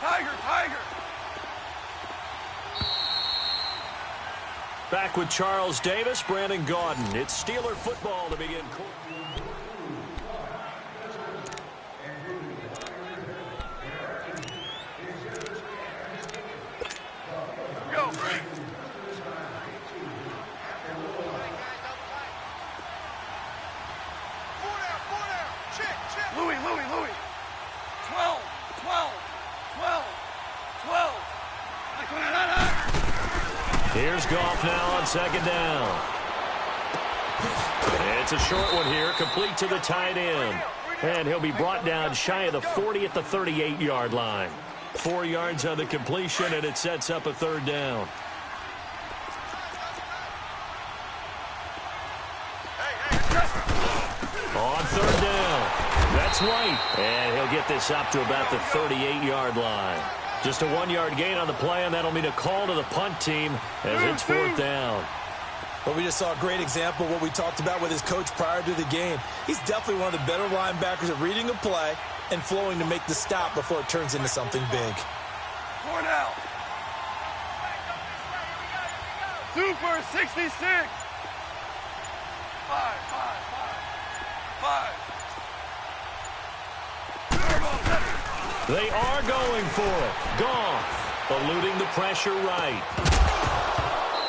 Tiger. Back with Charles Davis, Brandon Gaudin. It's Steeler football to begin. Go. Louis. 12. Here's Goff now on 2nd down. It's a short one here, complete to the tight end. And he'll be brought down shy of the 40 at the 38-yard line. 4 yards on the completion, and it sets up a 3rd down. On 3rd down, that's White. And he'll get this up to about the 38-yard line. Just a 1-yard gain on the play, and that'll mean a call to the punt team as it's 4th down. Well, we just saw a great example of what we talked about with his coach prior to the game. He's definitely one of the better linebackers at reading a play, and flowing to make the stop before it turns into something big. Going out. Super 66. 5. They are going for it. Goff eluding the pressure right.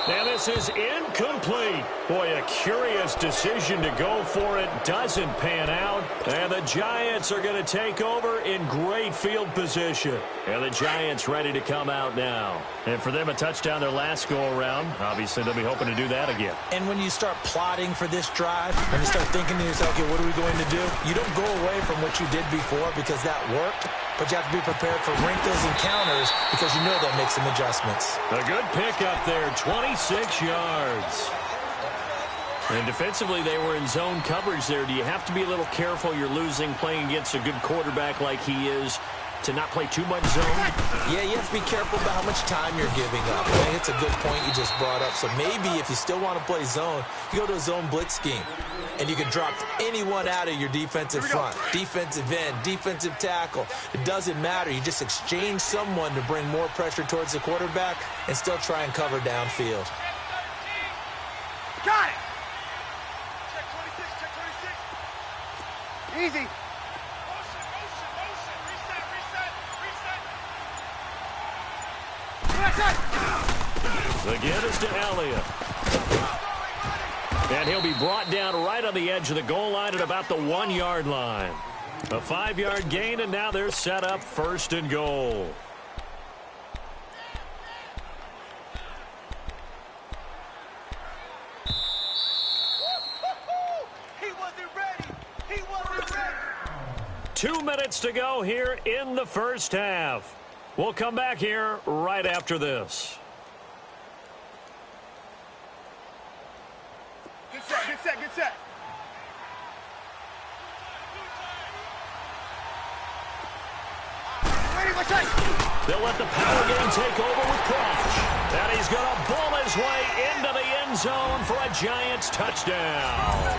Now this is incomplete. Boy, a curious decision to go for it. Doesn't pan out. And the Giants are going to take over in great field position. And the Giants ready to come out now. And for them, a touchdown their last go-around. Obviously, they'll be hoping to do that again. And when you start plotting for this drive, when you start thinking to yourself, okay, what are we going to do? You don't go away from what you did before because that worked. But you have to be prepared for wrinkles and counters because you know they'll make some adjustments. A good pickup there, 26 yards. And defensively, they were in zone coverage there. Do you have to be a little careful? You're losing playing against a good quarterback like he is to not play too much zone? Yeah, you have to be careful about how much time you're giving up. I think it's a good point you just brought up. So maybe if you still want to play zone, you go to a zone blitz scheme. And you can drop anyone out of your defensive front. Defensive end, defensive tackle. It doesn't matter. You just exchange someone to bring more pressure towards the quarterback and still try and cover downfield. Got it. Check 26. Easy. Motion. The give is to Elliott. And he'll be brought down right on the edge of the goal line at about the 1-yard line. A 5-yard gain, and now they're set up 1st and goal. He wasn't ready. He wasn't ready. 2 minutes to go here in the first half. We'll come back here right after this. Get set. Ready, what's that? They'll let the power game take over with Prosh. And he's going to bull his way into the end zone for a Giants touchdown.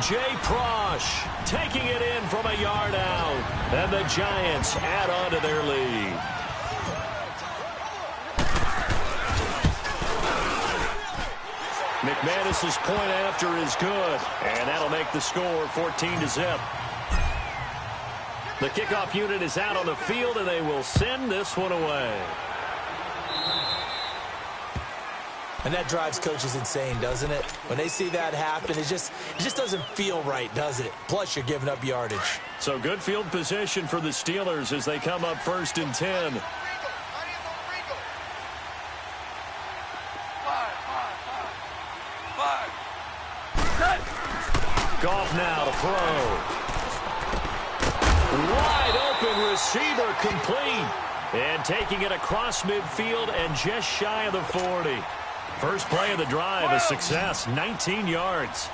Jay Prosh taking it in from a yard out. And the Giants add on to their lead. McManus's point after is good, and that'll make the score 14-0. The kickoff unit is out on the field, and they will send this one away. And that drives coaches insane, doesn't it? When they see that happen, it just doesn't feel right, does it? Plus, you're giving up yardage. So good field position for the Steelers as they come up 1st and 10. Goff now to throw. Wide open receiver complete. And taking it across midfield and just shy of the 40. First play of the drive, a success, 19 yards.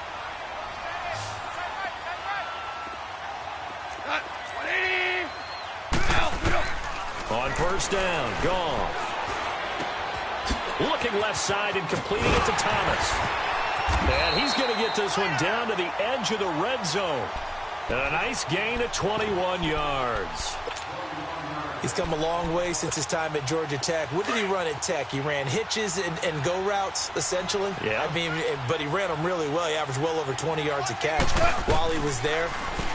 On 1st down, Goff. Looking left side and completing it to Thomas. And he's going to get this one down to the edge of the red zone. And a nice gain of 21 yards. He's come a long way since his time at Georgia Tech. What did he run at Tech? He ran hitches and go routes, essentially. Yeah. I mean, but he ran them really well. He averaged well over 20 yards a catch while he was there.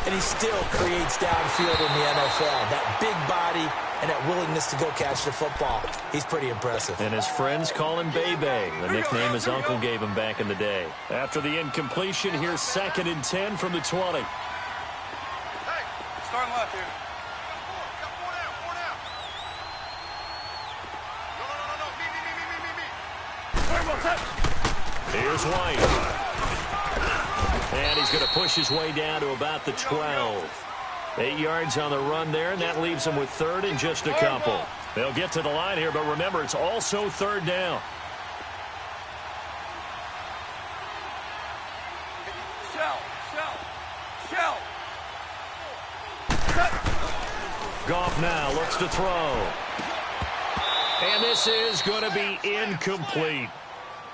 And he still creates downfield in the NFL. That big body and that willingness to go catch the football. He's pretty impressive. And his friends call him Bebe, the nickname his uncle gave him back in the day. After the incompletion, here's 2nd and 10 from the 20. Hey, starting left here. Here's White. And he's going to push his way down to about the 12. 8 yards on the run there, and that leaves him with 3rd and just a couple. They'll get to the line here, but remember, it's also 3rd down. Shell. Goff now looks to throw. And this is going to be incomplete.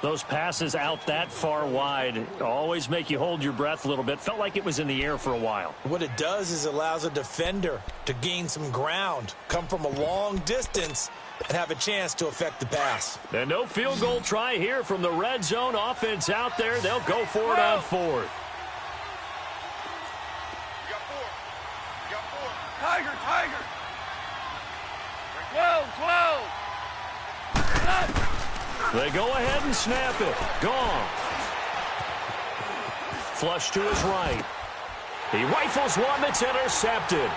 Those passes out that far wide always make you hold your breath a little bit. Felt like it was in the air for a while. What it does is allows a defender to gain some ground, come from a long distance, and have a chance to affect the pass. And no field goal try here from the red zone offense out there. They'll go for it on fourth. Tiger, Tiger. 12, 12. They go ahead and snap it. Gone. Flush to his right. He rifles one that's intercepted.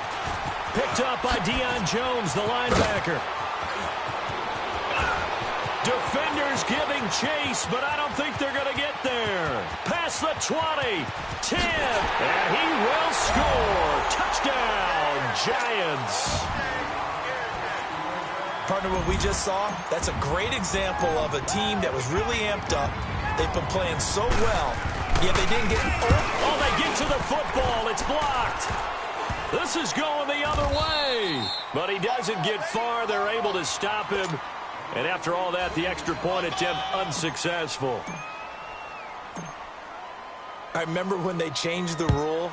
Picked up by Deion Jones, the linebacker. Defenders giving chase, but I don't think they're going to get there. Past the 20, 10, and he will score. Touchdown, Giants. Partner, what we just saw, that's a great example of a team that was really amped up. They've been playing so well, yet they didn't get... Oh, they get to the football. It's blocked. This is going the other way. But he doesn't get far. They're able to stop him. And after all that, the extra point attempt unsuccessful. I remember when they changed the rule,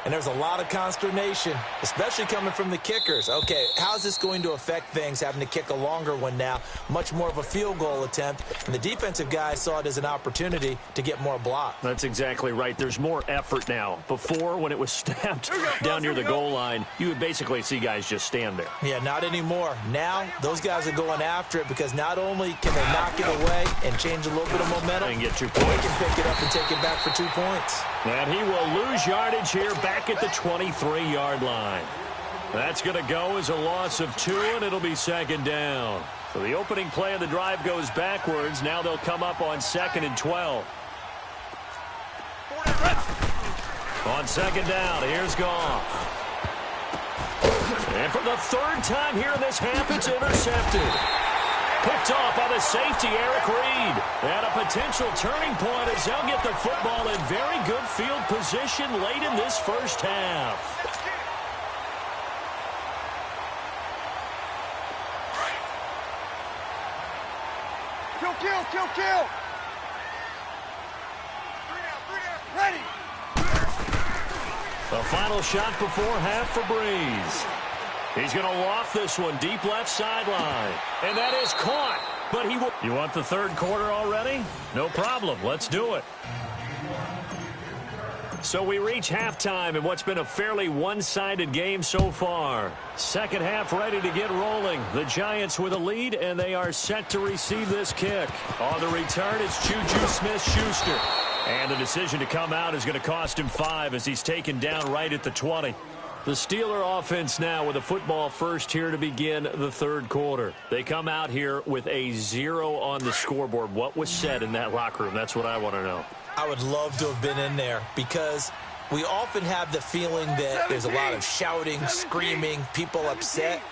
and there's a lot of consternation, especially coming from the kickers. Okay, how's this going to affect things, having to kick a longer one now, much more of a field goal attempt, and the defensive guys saw it as an opportunity to get more block. That's exactly right. There's more effort now. Before, when it was snapped down near the goal line, you would basically see guys just stand there. Yeah, not anymore. Now, those guys are going after it because not only can they knock it away and change a little bit of momentum, and get 2 they points. can pick it up and take it back for 2 points. And he will lose yardage here back at the 23-yard line. That's going to go as a loss of 2, and it'll be second down. So the opening play of the drive goes backwards. Now they'll come up on 2nd and 12. On second down, here's Goff. And for the third time here in this half, it's intercepted. Picked off by the safety, Eric Reed. And a potential turning point as they'll get the football in very good field position late in this first half. Kill, kill, kill, kill. Ready. The final shot before half for Breeze. He's going to loft this one deep left sideline. And that is caught. But he will. You want the third quarter already? No problem. Let's do it. So we reach halftime in what's been a fairly one-sided game so far. Second half ready to get rolling. The Giants with a lead, and they are set to receive this kick. On the return, it's Juju Smith-Schuster. And the decision to come out is going to cost him 5 as he's taken down right at the 20. The Steeler offense now with a football first here to begin the third quarter. They come out here with a 0 on the scoreboard. What was said in that locker room? That's what I want to know. I would love to have been in there because we often have the feeling that there's a lot of shouting, screaming, people upset.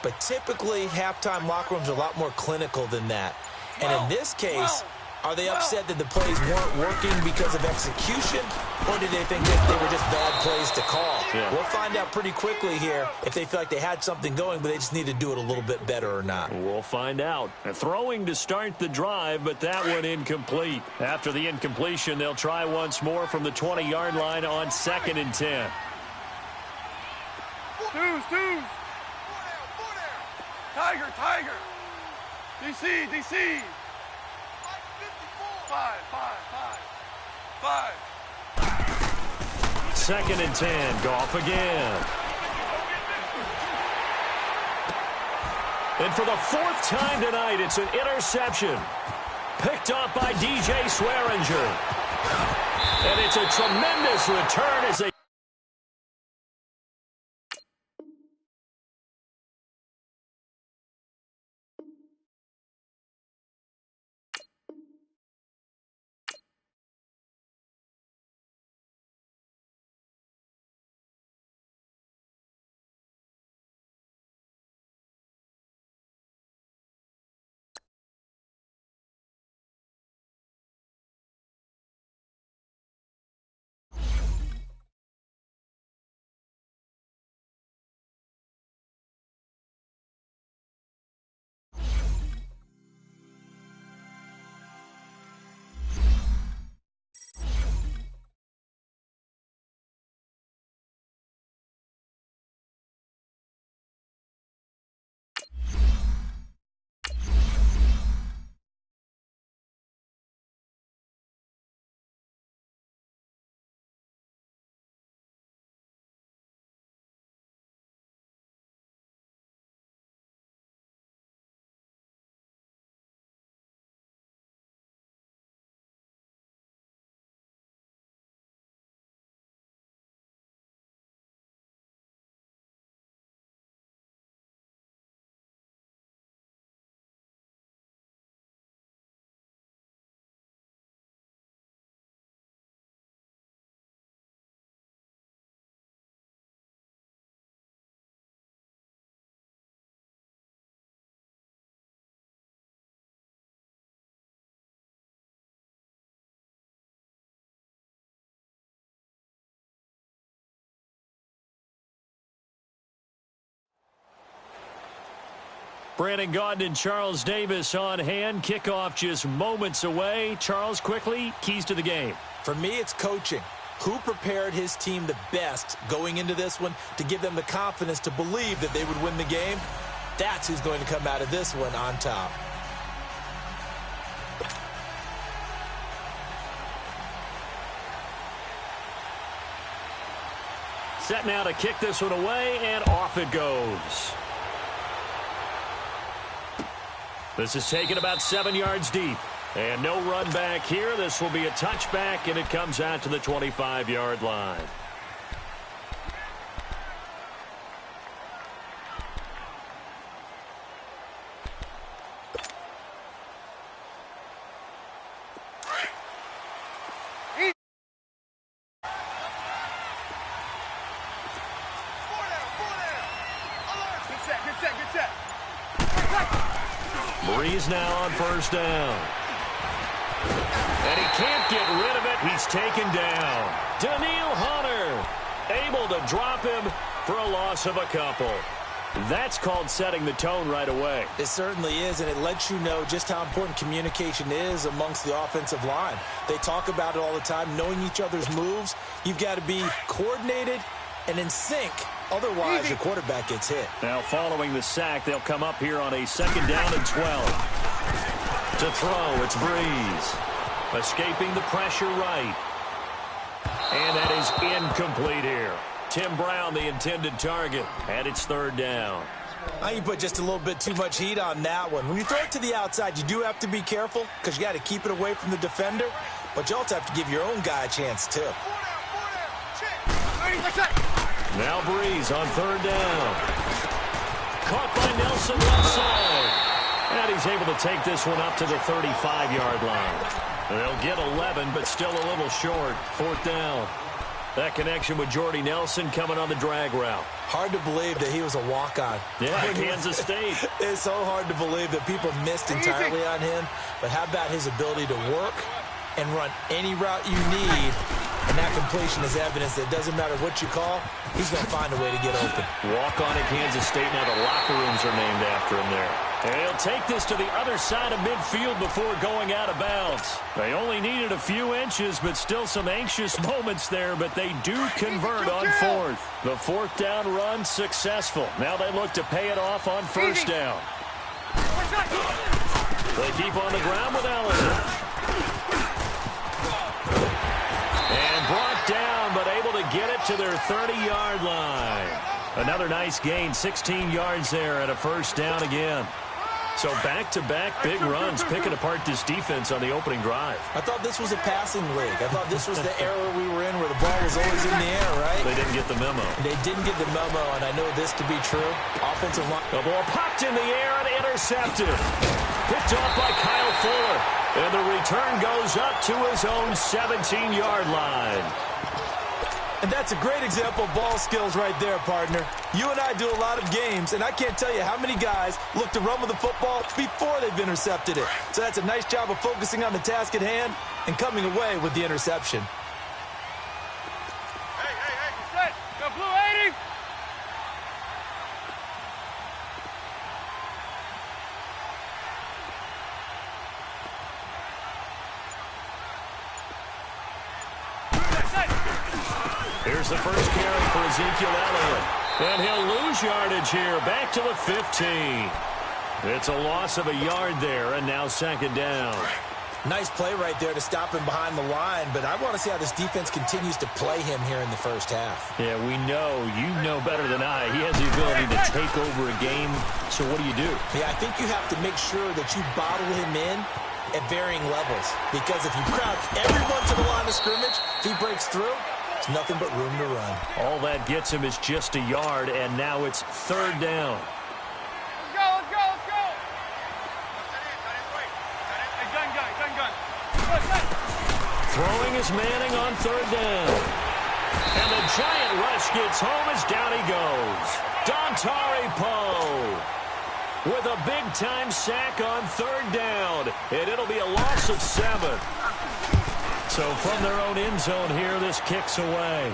But typically, halftime locker rooms are a lot more clinical than that. And in this case, are they upset that the plays weren't working because of execution, or did they think that they were just bad plays to call? Yeah. We'll find out pretty quickly here if they feel like they had something going, but they just need to do it a little bit better or not. We'll find out. A throwing to start the drive, but that one incomplete. After the incompletion, they'll try once more from the 20-yard line on 2nd and 10. Twos. Tiger, Tiger. DC. 5. 2nd and 10. Goff again. And for the 4th time tonight, it's an interception. Picked up by DJ Swearinger. And it's a tremendous return as they Brandon Gaudin and Charles Davis on hand. Kickoff just moments away. Charles, quickly, keys to the game. For me, it's coaching. Who prepared his team the best going into this one to give them the confidence to believe that they would win the game? That's who's going to come out of this one on top. Set now to kick this one away, and off it goes. This is taken about 7 yards deep. And no run back here. This will be a touchback, and it comes out to the 25-yard line. Breeze now on first down. And he can't get rid of it. He's taken down. Daniil Hunter able to drop him for a loss of a couple. That's called setting the tone right away. It certainly is, and it lets you know just how important communication is amongst the offensive line. They talk about it all the time, knowing each other's moves. You've got to be coordinated and in sync. Otherwise, your quarterback gets hit. Now, following the sack, they'll come up here on a 2nd down and 12. To throw, it's Breeze. Escaping the pressure right. And that is incomplete here. Tim Brown, the intended target, and it's 3rd down. Now you put just a little bit too much heat on that one. When you throw it to the outside, you do have to be careful because you got to keep it away from the defender, but you also have to give your own guy a chance too. Now Breeze on 3rd down. Caught by Nelson left side. And he's able to take this one up to the 35-yard line. They'll get 11, but still a little short. 4th down. That connection with Jordy Nelson coming on the drag route. Hard to believe that he was a walk-on. Yeah, Kansas State. It's so hard to believe that people missed entirely on him. But how about his ability to work and run any route you need? And that completion is evidence that it doesn't matter what you call, he's going to find a way to get open. Walk on at Kansas State. Now the locker rooms are named after him there. And he'll take this to the other side of midfield before going out of bounds. They only needed a few inches, but still some anxious moments there, but they do convert on 4th. The 4th down run successful. Now they look to pay it off on 1st down. They keep on the ground with Allison. And brought down, but able to get it to their 30-yard line. Another nice gain, 16 yards there, and a 1st down again. So back-to-back big runs, picking apart this defense on the opening drive. I thought this was a passing league. I thought this was the era we were in where the ball was always in the air, right? They didn't get the memo. They didn't get the memo, and I know this to be true. Offensive line. The ball popped in the air and intercepted. Picked off by Kyle Fuller. And the return goes up to his own 17-yard line. And that's a great example of ball skills right there, partner. You and I do a lot of games, and I can't tell you how many guys look to run with the football before they've intercepted it. So that's a nice job of focusing on the task at hand and coming away with the interception. Hey, set. Go blue 80. Here's the first carry for Ezekiel Elliott. And he'll lose yardage here, back to the 15. It's a loss of a yard there, and now 2nd down. Nice play right there to stop him behind the line, but I want to see how this defense continues to play him here in the 1st half. Yeah, we know. You know better than I. He has the ability to take over a game, so what do you do? Yeah, I think you have to make sure that you bottle him in at varying levels, because if you crouch everyone to the line of scrimmage, if he breaks through, there's nothing but room to run. All that gets him is just a yard, and now it's 3rd down. Let's go. Gun. Throwing is Manning on 3rd down. And the giant rush gets home as down he goes. Dontari Poe with a big-time sack on 3rd down. And it'll be a loss of 7. So from their own end zone here, this kicks away.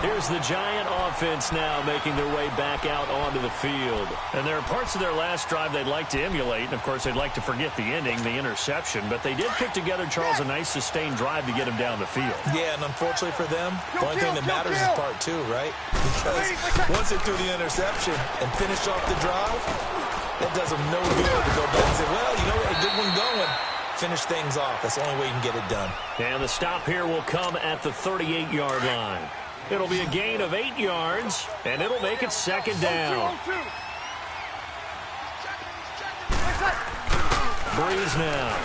Here's the Giant offense now making their way back out onto the field. And there are parts of their last drive they'd like to emulate. And, of course, they'd like to forget the ending, the interception. But they did put together, Charles, a nice sustained drive to get him down the field. Yeah, and unfortunately for them, the only thing that matters is part two, right? Because once they threw the interception and finished off the drive, that does them no good to go back and say, well, you know what, a good one going. Finish things off. That's the only way you can get it done. And the stop here will come at the 38-yard line. It'll be a gain of 8 yards, and it'll make it second down. Breeze now.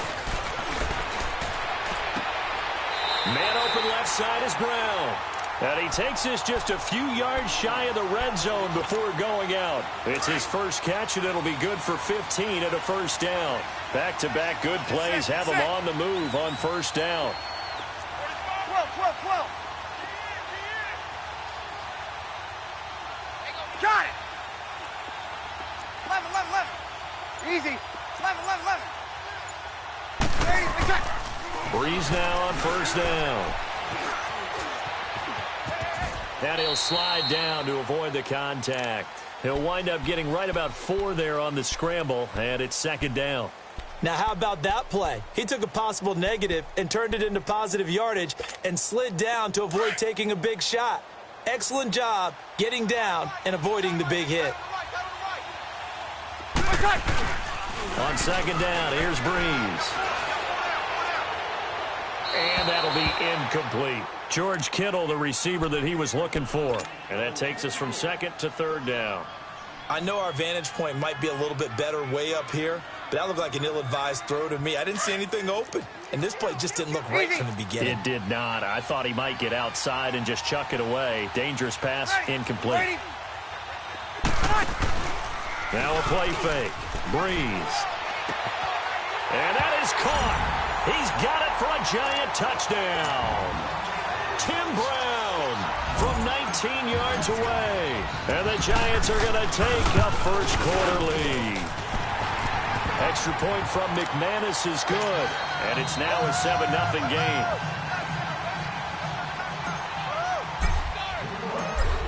Man open left side is Brown. And he takes this just a few yards shy of the red zone before going out. It's his first catch, and it'll be good for 15 at a first down. Back-to-back good plays have him on the move on first down. 12. Got it. 11. Easy. 11. Breeze now on first down. And he'll slide down to avoid the contact. He'll wind up getting right about 4 there on the scramble, and it's second down. Now, how about that play? He took a possible negative and turned it into positive yardage and slid down to avoid taking a big shot. Excellent job getting down and avoiding the big hit. On second down, here's Breeze. And that'll be incomplete. George Kittle, the receiver that he was looking for. And that takes us from second to third down. I know our vantage point might be a little bit better way up here, but that looked like an ill-advised throw to me. I didn't see anything open, and this play just didn't look right from the beginning. It did not. I thought he might get outside and just chuck it away. Dangerous pass, incomplete. Now a play fake. Breeze. And that is caught. He's got it for a Giant touchdown. Tim Brown from 19 yards away. And the Giants are going to take a first quarter lead. Extra point from McManus is good. And it's now a 7-0 game.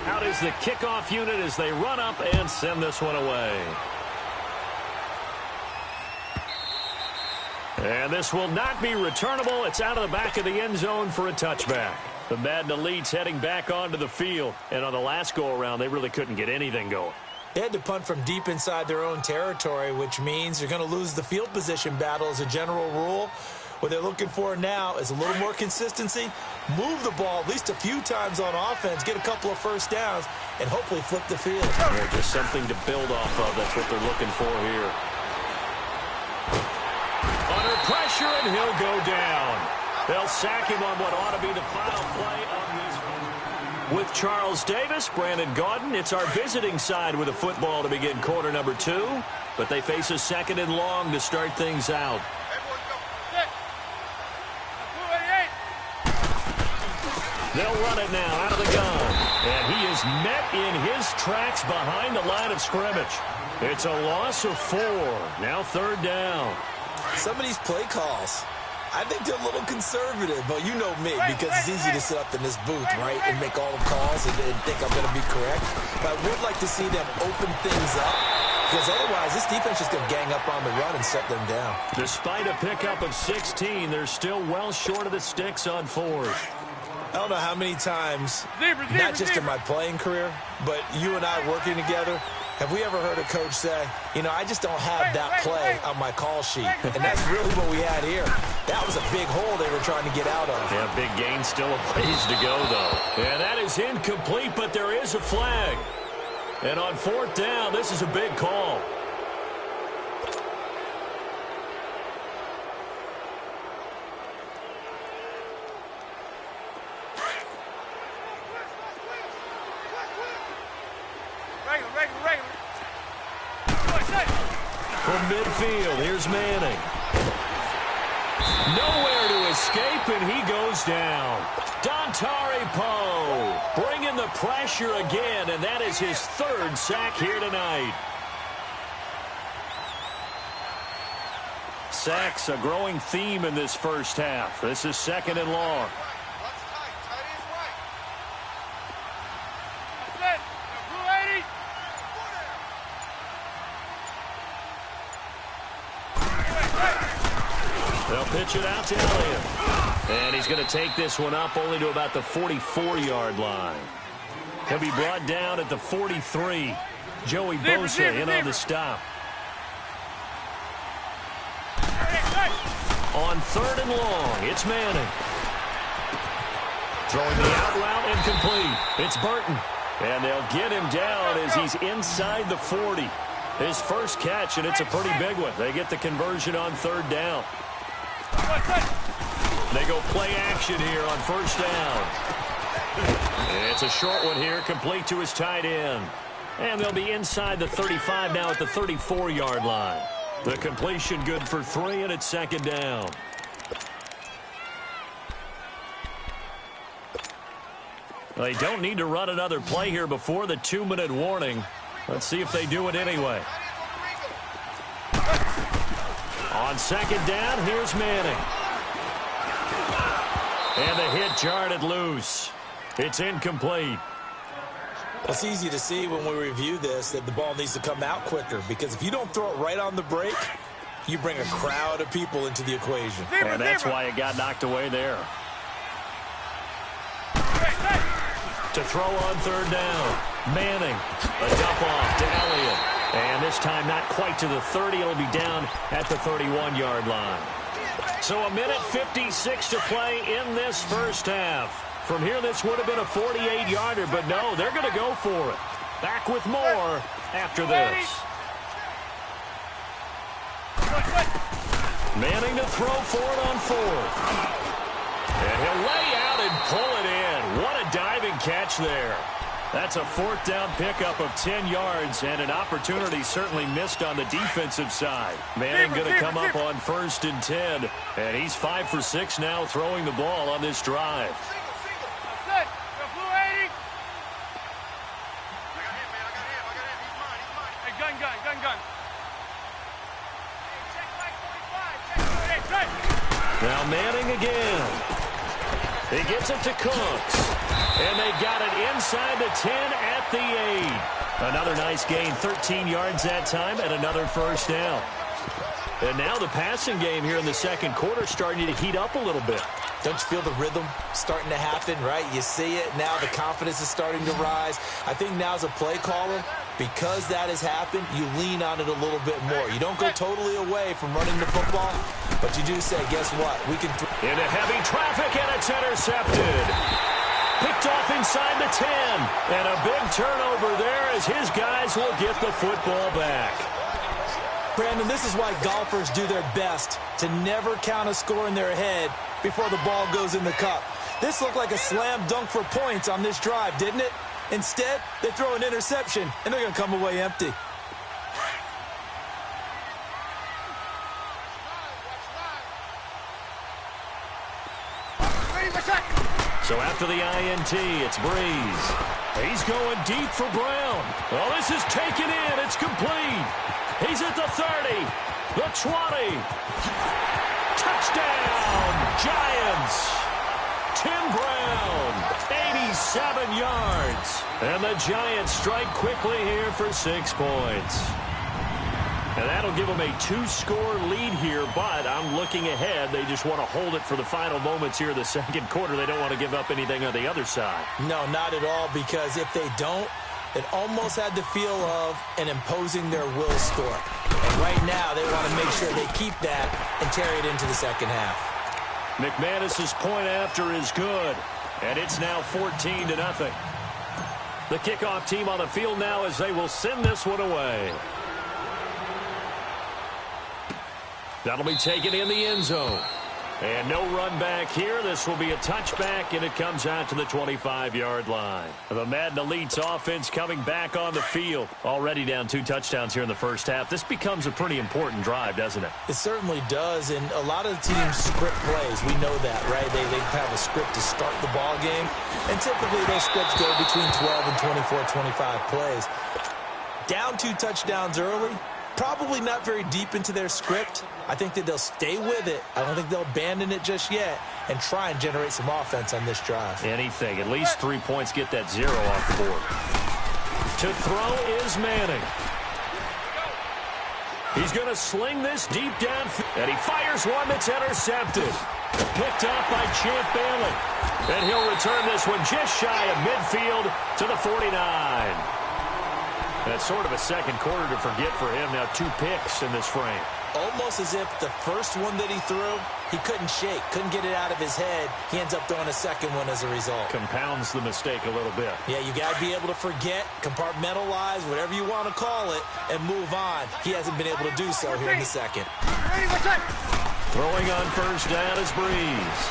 Out is the kickoff unit as they run up and send this one away. And this will not be returnable. It's out of the back of the end zone for a touchback. The Madden Elites heading back onto the field. And on the last go-around, they really couldn't get anything going. They had to punt from deep inside their own territory, which means you're going to lose the field position battle as a general rule. What they're looking for now is a little more consistency, move the ball at least a few times on offense, get a couple of first downs, and hopefully flip the field. Yeah, just something to build off of. That's what they're looking for here. Under pressure, and he'll go down. They'll sack him on what ought to be the final play of this. With Charles Davis, Brandon Gaudin, it's our visiting side with a football to begin quarter number 2. But they face a second and long to start things out. They'll run it now out of the gun. And he is met in his tracks behind the line of scrimmage. It's a loss of 4. Now third down. Some of these play calls, I think they're a little conservative. But you know me, because it's easy to sit up in this booth, right, and make all the calls and think I'm going to be correct. But I would like to see them open things up, because otherwise this defense is going to gang up on the run and shut them down. Despite a pickup of 16, they're still well short of the sticks on 4th. I don't know how many times, not just in my playing career, but you and I working together, have we ever heard a coach say, you know, I just don't have that play on my call sheet. And that's really what we had here. That was a big hole they were trying to get out of. Yeah, big gain, still a ways to go, though. And that is incomplete, but there is a flag. And on 4th down, this is a big call. From midfield, here's Manning. Nowhere to escape, and he goes down. Dontari Poe bringing the pressure again, and that is his 3rd sack here tonight. Sacks, a growing theme in this first half. This is second and long. They'll pitch it out to Elliott. And he's going to take this one up only to about the 44-yard line. He'll be brought down at the 43. Joey Bosa in on the stop. On 3rd and long, it's Manning. Throwing the out route incomplete. It's Burton. And they'll get him down as he's inside the 40. His first catch, and it's a pretty big one. They get the conversion on 3rd down. They go play action here on 1st down. And it's a short one here, complete to his tight end. And they'll be inside the 35 now at the 34-yard line. The completion good for 3, and it's 2nd down. They don't need to run another play here before the 2-minute warning. Let's see if they do it anyway. On 2nd down, here's Manning. And the hit jarred it loose. It's incomplete. It's easy to see when we review this that the ball needs to come out quicker, because if you don't throw it right on the break, you bring a crowd of people into the equation. And that's why it got knocked away there. To throw on 3rd down. Manning, a dump off to Elliott. And this time not quite to the 30. It'll be down at the 31-yard line. So a minute 56 to play in this first half. From here, this would have been a 48-yarder, but no, they're going to go for it. Back with more after this. Manning to throw for it on 4th. And he'll lay out and pull it in. What a diving catch there. That's a 4th down pickup of 10 yards, and an opportunity certainly missed on the defensive side. Manning going to come up on 1st and 10, and he's 5 for 6 now throwing the ball on this drive. Now Manning again. He gets it to Cooks. And they got it inside the 10 at the 8. Another nice gain, 13 yards that time, and another 1st down. And now the passing game here in the 2nd quarter starting to heat up a little bit. Don't you feel the rhythm starting to happen, right? You see it. Now the confidence is starting to rise. I think now as a play caller, because that has happened, you lean on it a little bit more. You don't go totally away from running the football, but you do say, guess what? We can... Into heavy traffic, and it's intercepted. Picked off inside the 10. And a big turnover there as his guys will get the football back. Brandon, this is why golfers do their best to never count a score in their head before the ball goes in the cup. This looked like a slam dunk for points on this drive, didn't it? Instead, they throw an interception, and they're going to come away empty. So after the INT, it's Breeze. He's going deep for Brown. Oh, this is taken in. It's complete. He's at the 30, the 20. Touchdown, Giants. Tim Brown, 87 yards. And the Giants strike quickly here for 6 points. And that'll give them a 2-score lead here, but I'm looking ahead. They just want to hold it for the final moments here in the 2nd quarter. They don't want to give up anything on the other side. No, not at all, because if they don't, it almost had the feel of an imposing their will score. And right now, they want to make sure they keep that and carry it into the 2nd half. McManus's point after is good, and it's now 14-0. The kickoff team on the field now as they will send this one away. That'll be taken in the end zone. And no run back here. This will be a touchback, and it comes out to the 25-yard line. The Madden Elite's offense coming back on the field. Already down 2 touchdowns here in the first half. This becomes a pretty important drive, doesn't it? It certainly does, and a lot of teams script plays. We know that, right? They have a script to start the ball game, and typically those scripts go between 12 and 24, 25 plays. Down 2 touchdowns early, probably not very deep into their script. I think that they'll stay with it. I don't think they'll abandon it just yet and try and generate some offense on this drive. Anything. At least 3 points, get that 0 off the board. To throw is Manning. He's going to sling this deep down, and he fires one that's intercepted. Picked off by Champ Bailey. And he'll return this one just shy of midfield to the 49. That's sort of a second quarter to forget for him. Now 2 picks in this frame. Almost as if the first one that he threw, he couldn't shake, couldn't get it out of his head. He ends up throwing a second one as a result. Compounds the mistake a little bit. Yeah, you got to be able to forget, compartmentalize, whatever you want to call it, and move on. He hasn't been able to do so here in the second. Throwing on first down is Breeze.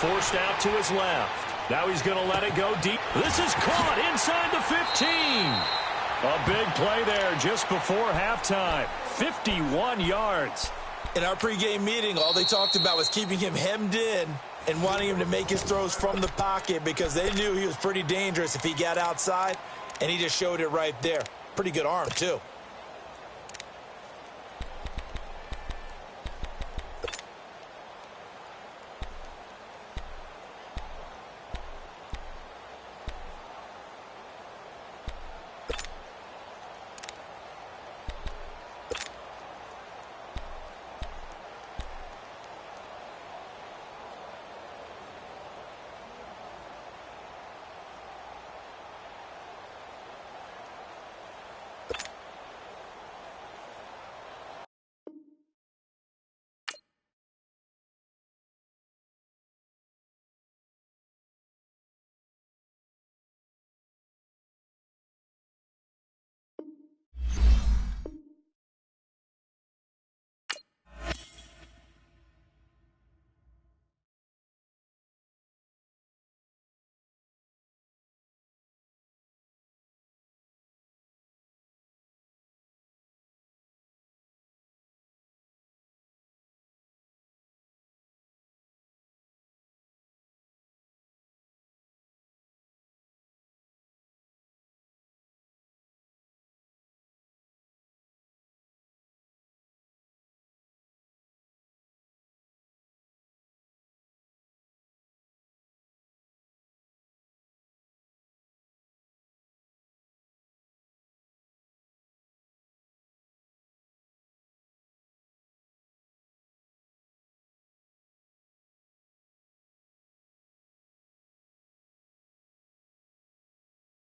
Forced out to his left. Now he's going to let it go deep. This is caught inside the 15. A big play there just before halftime. 51 yards. In our pregame meeting, all they talked about was keeping him hemmed in and wanting him to make his throws from the pocket because they knew he was pretty dangerous if he got outside, and he just showed it right there. Pretty good arm, too.